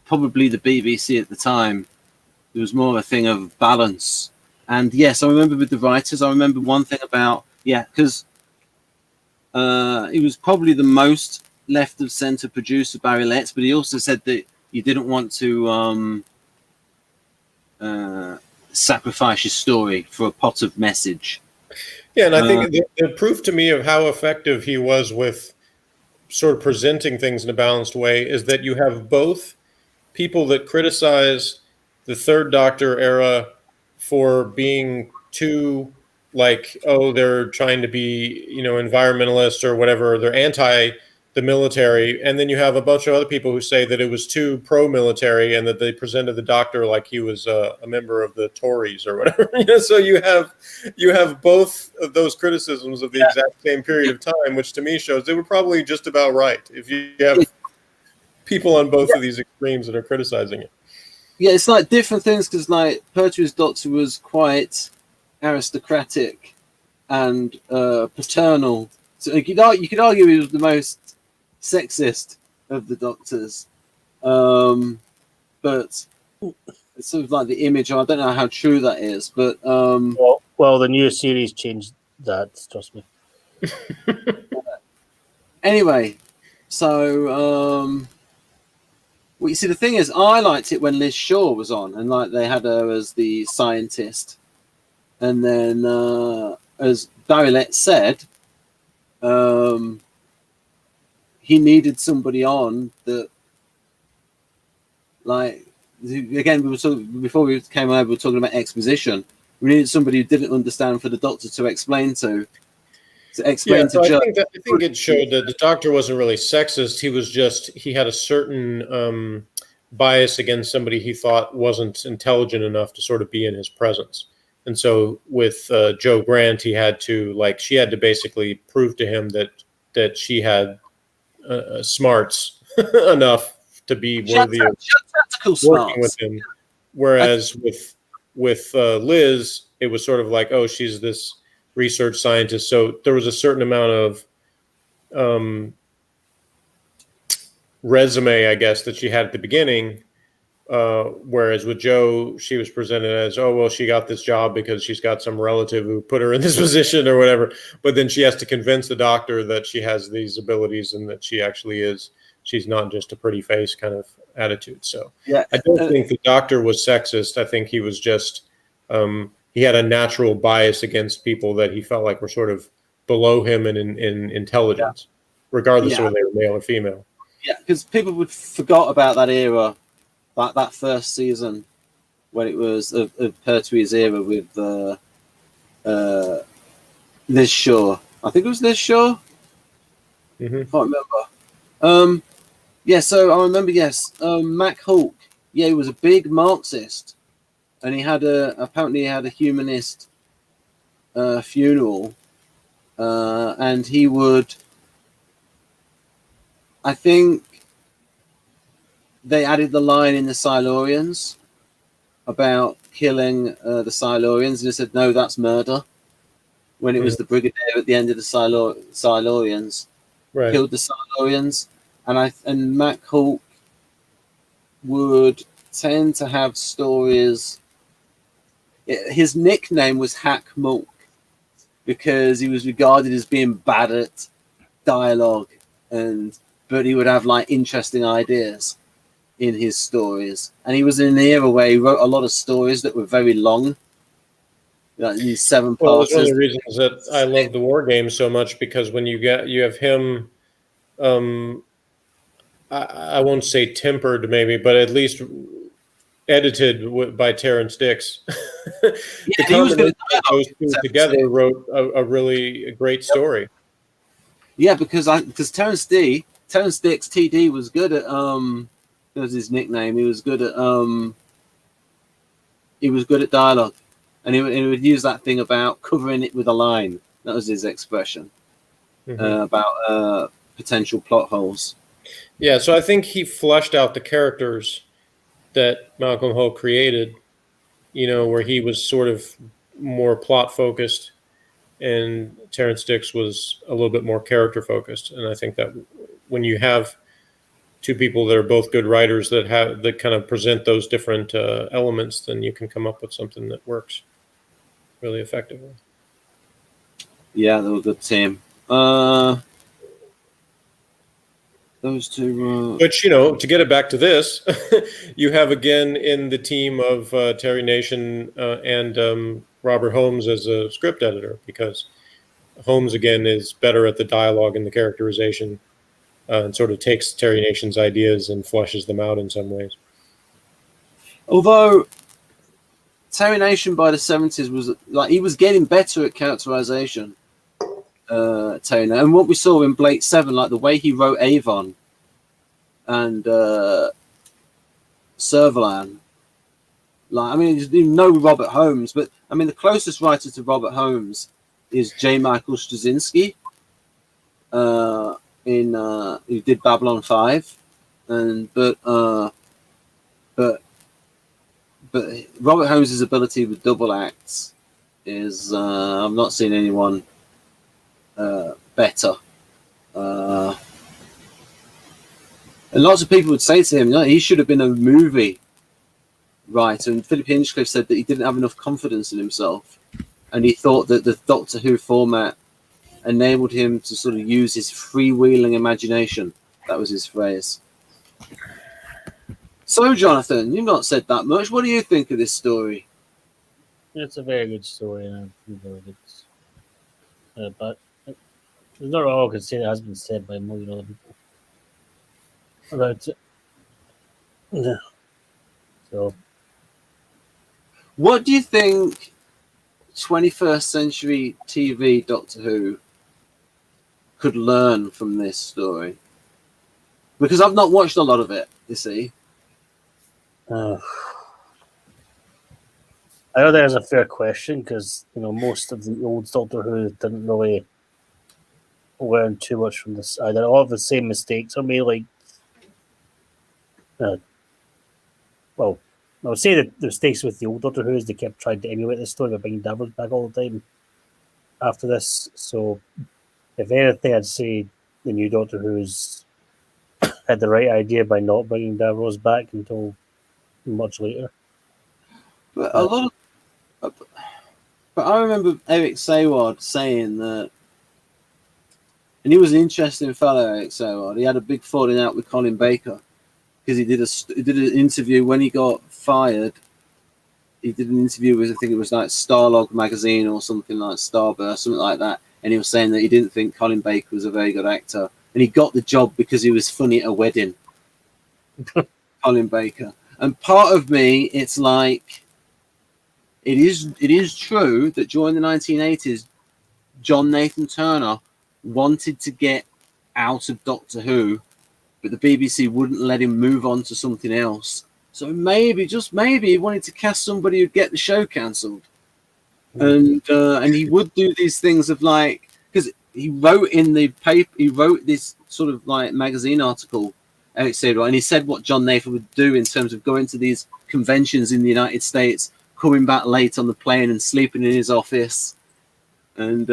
probably the BBC at the time, there was more a thing of balance. And yes, I remember with the writers, I remember one thing about, because he was probably the most left of centre producer, Barry Letts, but he also said that you didn't want to sacrifice your story for a pot of message. Yeah, and I think the proof to me of how effective he was with sort of presenting things in a balanced way is that you have both people that criticize the Third Doctor era for being too, like, oh, they're trying to be, environmentalists or whatever, they're anti the military, and then you have a bunch of other people who say that it was too pro-military and that they presented the Doctor like he was a member of the Tories or whatever. So you have both of those criticisms of the exact same period of time, which to me shows they were probably just about right if you have people on both of these extremes that are criticizing it. Yeah, it's like different things, because like Pertwee's Doctor was quite aristocratic and paternal. So you could argue he was the most sexist of the Doctors, but it's sort of like the image. I don't know how true that is, but well, the new series changed that. Trust me. Anyway, so well, you see, the thing is, I liked it when Liz Shaw was on, and like they had her as the scientist, and then as Barry Letts said, he needed somebody on that, like, again, we were talking before we came over, we were talking about exposition. We needed somebody who didn't understand for the Doctor to explain to to Joe. I think it showed that the Doctor wasn't really sexist. He had a certain bias against somebody he thought wasn't intelligent enough to sort of be in his presence. And so with Joe Grant, she had to basically prove to him that she had smarts enough to be worthy of working with him. Whereas with Liz, it was sort of like, oh, she's this research scientist. So there was a certain amount of resume, I guess, that she had at the beginning. Whereas with Joe, she was presented as, oh, well, she got this job because she's got some relative who put her in this position or whatever. But then she has to convince the Doctor that she has these abilities and that she actually is. She's not just a pretty face kind of attitude. So I don't think the Doctor was sexist. I think he was just, he had a natural bias against people that he felt like were sort of below him in intelligence, regardless of whether they were male or female. Yeah, because people would forgot about that era. That first season, when it was of Pertwee's era with Liz Shaw. I think it was Liz Shaw. Mm-hmm. I can't remember. So I remember, Mac Hawke. Yeah, he was a big Marxist, and apparently he had a humanist funeral, and he would, I think, they added the line in the Silurians about killing the Silurians, and he said, no, that's murder. When it was the Brigadier at the end of the Silurians, killed the Silurians. And Mac Hawke would tend to have stories. His nickname was Hack Mulk because he was regarded as being bad at dialogue, but he would have like interesting ideas in his stories. And he was in an era where he wrote a lot of stories that were very long, like these 7 parts. Well, it's one of the reasons that I love the War Games so much, because when you have him, I won't say tempered maybe, but at least edited by Terrence Dicks. The combination of those two together wrote a really great story. Yeah, because Terrence Dicks, TD, was good at that was his nickname. He was good at dialogue, and he would use that thing about covering it with a line. That was his expression about potential plot holes. Yeah, so I think he fleshed out the characters that Malcolm Hull created, where he was sort of more plot focused, and Terrence Dicks was a little bit more character focused. And I think that when you have two people that are both good writers that kind of present those different elements, then you can come up with something that works really effectively. Yeah, they were a good team. Those two. But, to get it back to this, you have again in the team of Terry Nation and Robert Holmes as a script editor, because Holmes, again, is better at the dialogue and the characterization and sort of takes Terry Nation's ideas and fleshes them out in some ways. Although Terry Nation by the 70s was like, he was getting better at characterization. Terry, and what we saw in Blake 7, like the way he wrote Avon and Servalan. Like, I mean, you know Robert Holmes, but I mean, the closest writer to Robert Holmes is J. Michael Straczynski, who did Babylon 5, but Robert Holmes' ability with double acts is I've not seen anyone better. And lots of people would say to him, he should have been a movie writer. And Philip Hinchcliffe said that he didn't have enough confidence in himself, and he thought that the Doctor Who format enabled him to sort of use his freewheeling imagination. That was his phrase. So, Jonathan, you've not said that much. What do you think of this story? It's a very good story, and very good. But there's not all I can say that has been said by a million other people about it. Yeah. So, what do you think 21st century TV Doctor Who could learn from this story? Because I've not watched a lot of it, you see. I know there's a fair question, because most of the old Doctor Who didn't really learn too much from this. Either all of the same mistakes are made. Like, well, I would say that the mistakes with the old Doctor Who is they kept trying to emulate this story by bringing Davros back all the time after this. So, if anything, I'd say the new Doctor Who's had the right idea by not bringing Davros back until much later. But but I remember Eric Sayward saying that, and he was an interesting fellow, Eric Sayward. He had a big falling out with Colin Baker because he did an interview when he got fired. He did an interview with, I think it was like Starlog magazine or something like Starburst, something like that. And he was saying that he didn't think Colin Baker was a very good actor, and he got the job because he was funny at a wedding. Colin Baker. And part of me, it's like, it is true that during the 1980s, John Nathan Turner wanted to get out of Doctor Who, but the BBC wouldn't let him move on to something else. So maybe, just maybe, he wanted to cast somebody who'd get the show cancelled. And he would do these things of like, because he wrote in the paper, he wrote this sort of like magazine article, Eric said, and he said what John Nathan would do in terms of going to these conventions in the United States, coming back late on the plane and sleeping in his office, and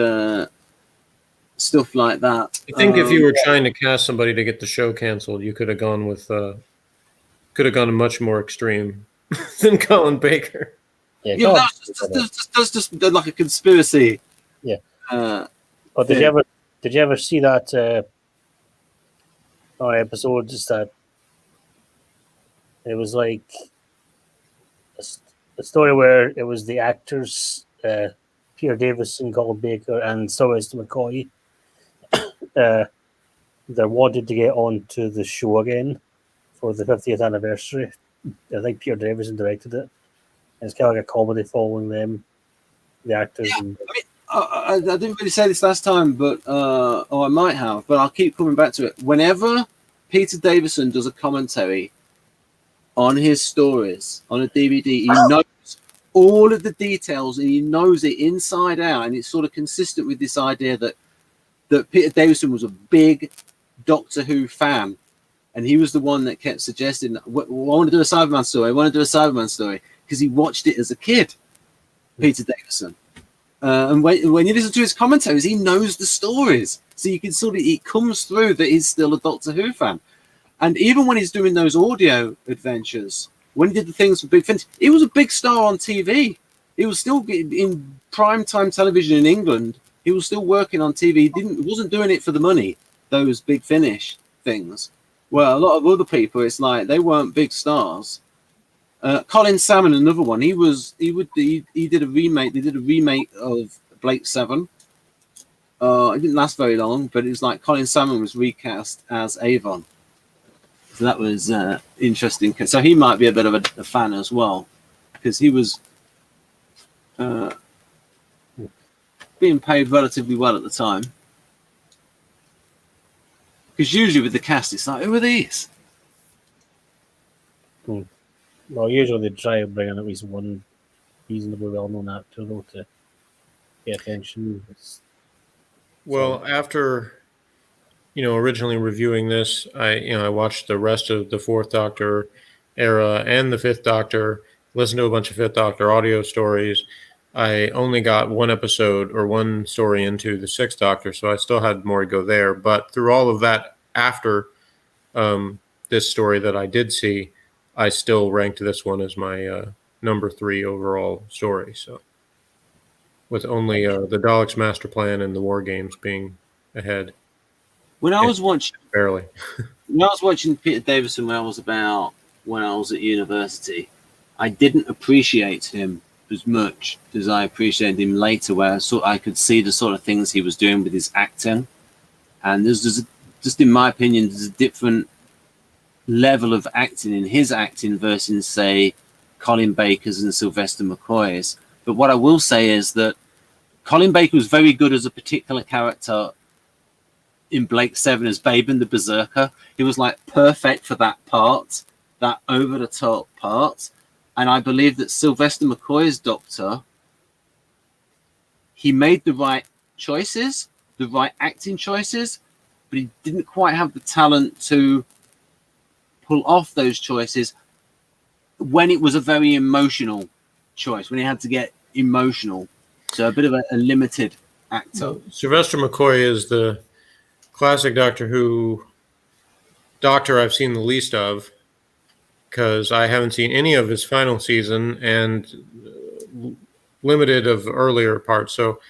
stuff like that. I think if you were trying to cast somebody to get the show canceled, you could have gone with much more extreme than Colin Baker. Yeah, that's just like a conspiracy. Yeah. But did you ever see that episode? Just that it was like a story where it was the actors Peter Davison, Colin Baker, and Sylvester McCoy. They wanted to get onto the show again for the 50th anniversary. I think Peter Davison directed it. And it's kind of like a comedy following them, the actors. Yeah, and I didn't really say this last time, but or I might have, but I'll keep coming back to it. Whenever Peter Davison does a commentary on his stories on a DVD, he knows all of the details and he knows it inside out, and it's sort of consistent with this idea that Peter Davison was a big Doctor Who fan, and he was the one that kept suggesting, I want to do a Cyberman story, because he watched it as a kid, Peter Davison. And when you listen to his commentaries, he knows the stories, so you can sort of it comes through that he's still a Doctor Who fan. And even when he's doing those audio adventures, when he did the things for Big Finish, he was a big star on TV. He was still in prime time television in England. He was still working on TV. He wasn't doing it for the money. Those Big Finish things. Well, a lot of other people, it's like they weren't big stars. Colin Salmon, another one. He did a remake. They did a remake of Blake 7. It didn't last very long, but it was like Colin Salmon was recast as Avon. So that was interesting. So he might be a bit of a fan as well, because he was being paid relatively well at the time. Because usually with the cast, it's like, who are these? Well, usually they try to bring in at least one reasonably well-known actor, though, to get attention. Well, after originally reviewing this, I watched the rest of the Fourth Doctor era and the Fifth Doctor, listened to a bunch of Fifth Doctor audio stories. I only got one episode or one story into the Sixth Doctor, so I still had more to go there. But through all of that, after this story that I did see, I still ranked this one as my number 3 overall story. So, with only the Daleks Master Plan and the War Games being ahead. When I was watching Peter Davison when I was at university, I didn't appreciate him as much as I appreciated him later, where I could see the sort of things he was doing with his acting. And there's just in my opinion, there's a different level of acting in his acting versus, say, Colin Baker's and Sylvester McCoy's. But what I will say is that Colin Baker was very good as a particular character in Blake 7 as Baben the Berserker. He was like perfect for that part, that over-the-top part. And I believe that Sylvester McCoy's Doctor, he made the right choices, the right acting choices, but he didn't quite have the talent to pull off those choices when it was a very emotional choice, when he had to get emotional. So a bit of a limited actor. So Sylvester McCoy is the classic Doctor Who Doctor I've seen the least of, because I haven't seen any of his final season and limited of earlier parts. So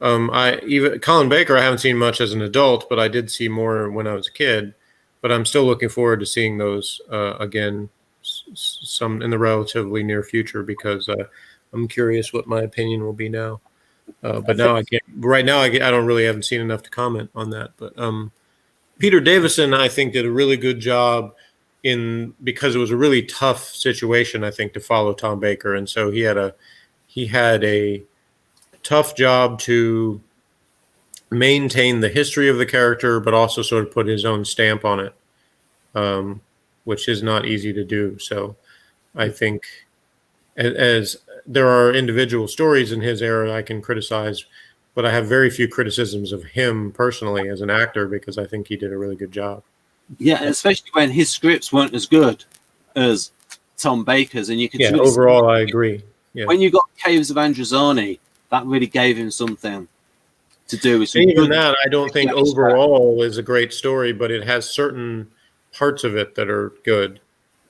Colin Baker I haven't seen much as an adult, but I did see more when I was a kid. But I'm still looking forward to seeing those again, some in the relatively near future, because I'm curious what my opinion will be now. But now I can't. Right now, I haven't seen enough to comment on that. But Peter Davison, I think, did a really good job because it was a really tough situation, I think, to follow Tom Baker, and so he had a tough job to maintain the history of the character, but also sort of put his own stamp on it, which is not easy to do. So I think as there are individual stories in his era I can criticize, but I have very few criticisms of him personally as an actor, because I think he did a really good job. Yeah, especially when his scripts weren't as good as Tom Baker's. And you could overall, I agree. Yeah. When you got Caves of Androzani, that really gave him something to do with even that. I don't think overall is a great story, but it has certain parts of it that are good.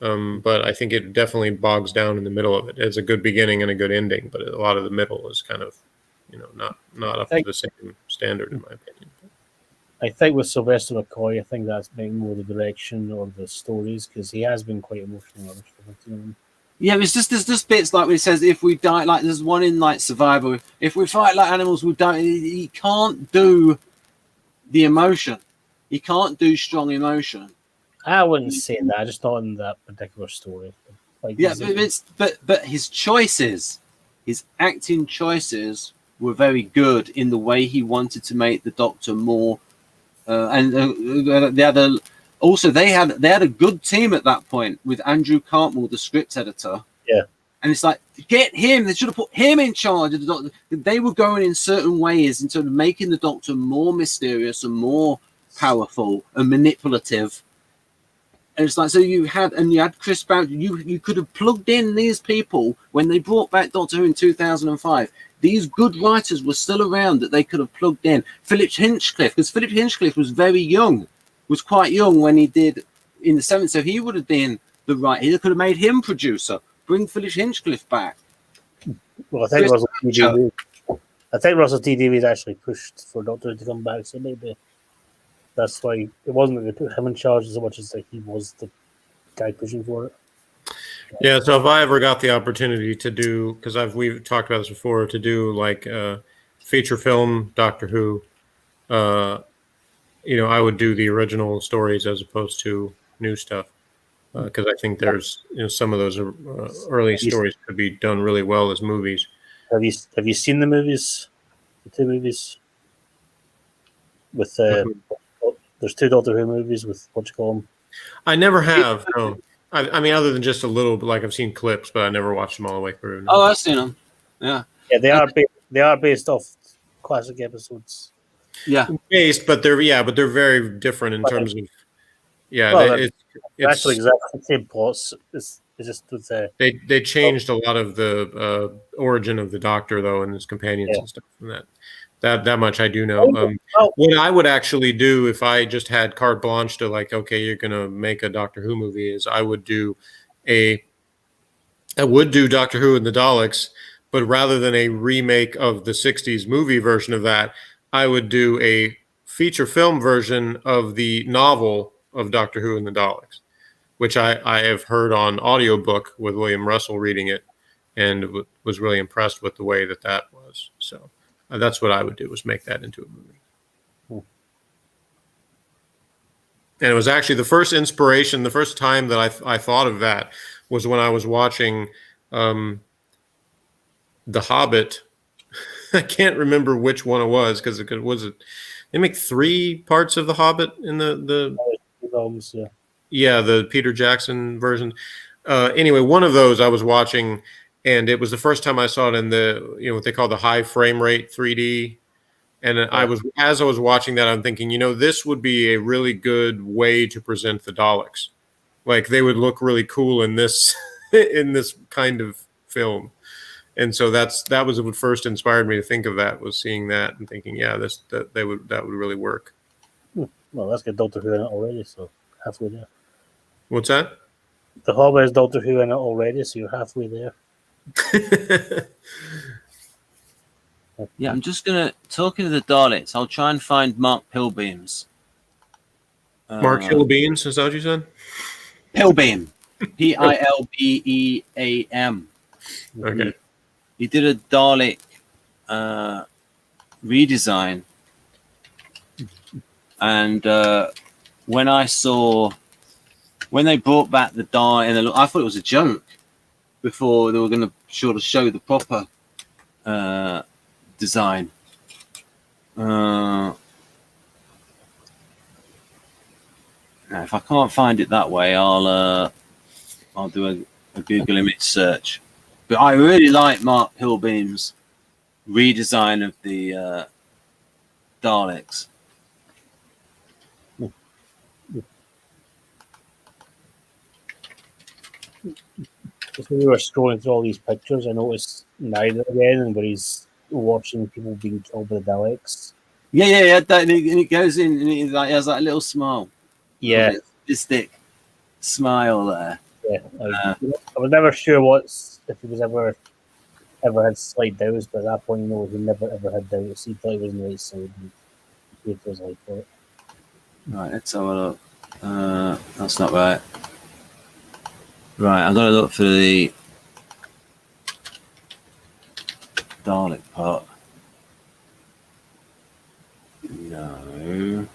But I think it definitely bogs down in the middle of it. It's a good beginning and a good ending, but a lot of the middle is kind of, not up to the same standard, in my opinion. I think with Sylvester McCoy, I think that's been more the direction of the stories, because he has been quite emotional. Yeah, there's just bits like when he says, if we die, like there's one in like Survivor, if we fight like animals, we'll die. He can't do the emotion. He can't do strong emotion. I wouldn't say that. I just not in that particular story. Like, yeah, but his choices, his acting choices were very good in the way he wanted to make the Doctor more. They had a good team at that point with Andrew Cartmell, the script editor. Yeah, and it's like, get him. They should have put him in charge of the Doctor. They were going in certain ways into making the Doctor more mysterious and more powerful and manipulative. And it's like, so you had Chris Barrett. You could have plugged in these people when they brought back Doctor Who in 2005. These good writers were still around that they could have plugged in. Philip Hinchcliffe, because Philip Hinchcliffe was very young, was quite young when he did in the 70s. So he would have been the right. He could have made him producer. Bring Philip Hinchcliffe back. Well, I think Russell T Davies actually pushed for Doctor Who to come back, so maybe that's why it wasn't that they put him in charge as much as like he was the guy pushing for it. Yeah, so if I ever got the opportunity to do, because we've talked about this before, to do like feature film Doctor Who, I would do the original stories as opposed to new stuff, because I think there's some of those early stories could be done really well as movies. Have you seen the movies? The two movies with there's two Doctor Who movies with what you call them. I never have. No. I mean, other than just a little, like I've seen clips, but I never watched them all the way through. No. Oh, I've seen them. Yeah. Yeah, they are based off classic episodes. Yeah. Based, but they're very different in terms of. Yeah, Well, it's actually exactly the same plots. It's just with they changed a lot of the origin of the Doctor though, and his companions and stuff. And that much I do know. What I would actually do if I just had carte blanche to like, okay, you're gonna make a Doctor Who movie, is I would do Doctor Who and the Daleks, but rather than a remake of the 60s movie version of that, I would do a feature film version of the novel of Doctor Who and the Daleks, which I have heard on audiobook with William Russell reading it, and was really impressed with the way that was. So that's what I would do, was make that into a movie. And it was actually the first inspiration, the first time that I thought of that was when I was watching The Hobbit. I can't remember which one it was, because they make 3 parts of The Hobbit in the films, the Peter Jackson version. Anyway, one of those I was watching, and it was the first time I saw it in the what they call the high frame rate 3D. And as I was watching that, I'm thinking, this would be a really good way to present the Daleks. Like, they would look really cool in this in this kind of film. And so that was what first inspired me to think of that, was seeing that and thinking, that would really work. Well, that's got Doctor Who in it already, so halfway there. What's that? The Hobbit has Doctor Who in it already, so you're halfway there. Yeah, I'm just talking to the Daleks, I'll try and find Mark Pilbeam's. Mark Hillbeams, is that what you said? Pilbeam. Pilbeam. Okay. He did a Dalek redesign, and when they brought back the Dalek, I thought it was a joke before they were going to sort of show the proper design. Now, if I can't find it that way, I'll do a Google image search. But I really like Mark Pilbeam's redesign of the Daleks. Just when we were scrolling through all these pictures, I noticed Nyla again, where he's watching people being killed by the Daleks. Yeah. And it goes in, and he has that little smile. Yeah, sadistic smile there. Yeah, I was never sure if he was ever had slight doubts, but at that point, he never ever had doubts. He thought he was in the right side, and he was like for it. Right, let's have a look. That's not right. Right, I've got to look for the Dalek part. No.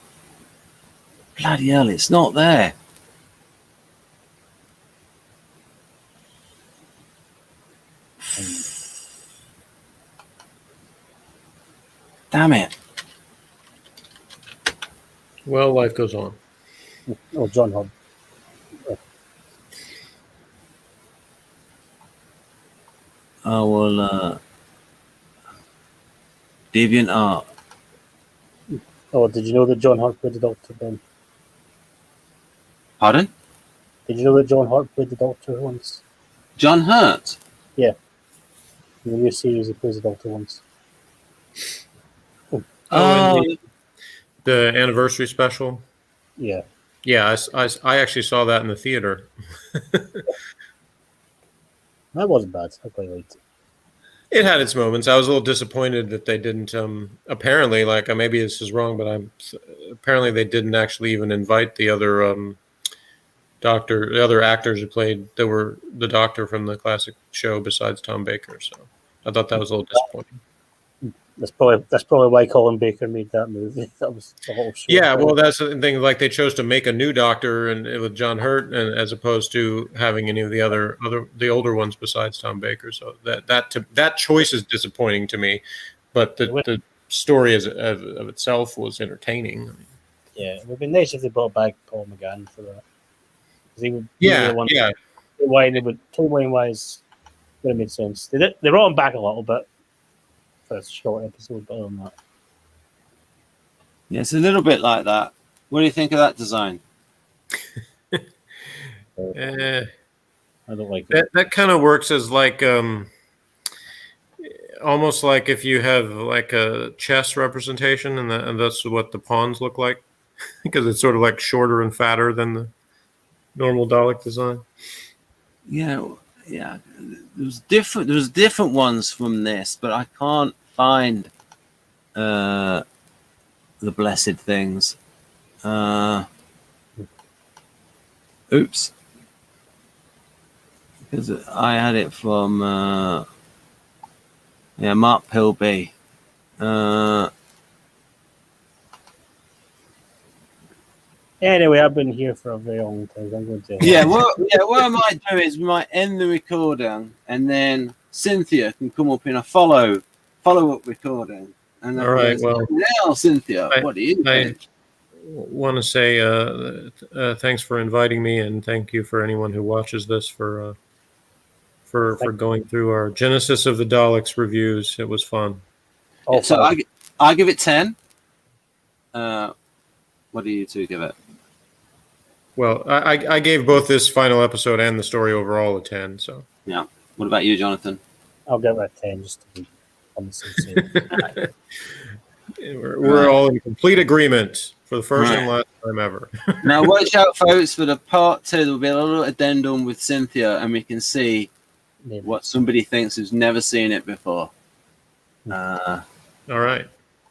Bloody hell, it's not there. Damn it. Well, life goes on. Oh, John Hub. I will Deviant Art. Oh, did you know that John Hurt played the Doctor then? Pardon? Did you know that John Hurt played the Doctor once? John Hurt. In the new series, he plays the Doctor once. Oh, The anniversary special. Yeah. Yeah, I actually saw that in the theater. That wasn't bad. I quite liked it. It had its moments. I was a little disappointed that they didn't. Apparently, maybe this is wrong, but apparently they didn't actually even invite the other the other actors who played that were the Doctor from the classic show besides Tom Baker. So I thought that was a little disappointing. That's probably why Colin Baker made that movie. That was the whole show. Yeah, well, that's the thing. Like they chose to make a new Doctor and with John Hurt, and as opposed to having any of the the older ones besides Tom Baker. So that choice is disappointing to me. But the story of itself was entertaining. I mean, Yeah, it would be nice if they brought back Paul McGann for that. He would yeah. Timeline wise would have made sense. They brought him back a little bit for a short episode, but other than that. yeah, it's a little bit like that. What do you think of that design? Eh, I don't like it. that kind of works as almost like if you have like a chess representation, and that's what the pawns look like, because it's sort of like shorter and fatter than the normal Dalek design. Yeah. There was different ones from this, but I can't find the blessed things. Oops. Because I had it from Mark Pilby. Anyway, I've been here for a very long time. I'm going to. What I might do is we might end the recording, and then Cynthia can come up in a follow-up recording. And All right. Well, now Cynthia, what do you think? Want to say thanks for inviting me, and thank you for anyone who watches this for going through our Genesis of the Daleks reviews. It was fun. So I give it 10. What do you two give it? Well, I gave both this final episode and the story overall a 10. So yeah. What about you, Jonathan? I'll give it a 10 just to be on the same side. We're all in complete agreement for the first and last time ever. Now, watch out, folks, for the part 2. There'll be a little addendum with Cynthia, and we can see what somebody thinks who's never seen it before. All right.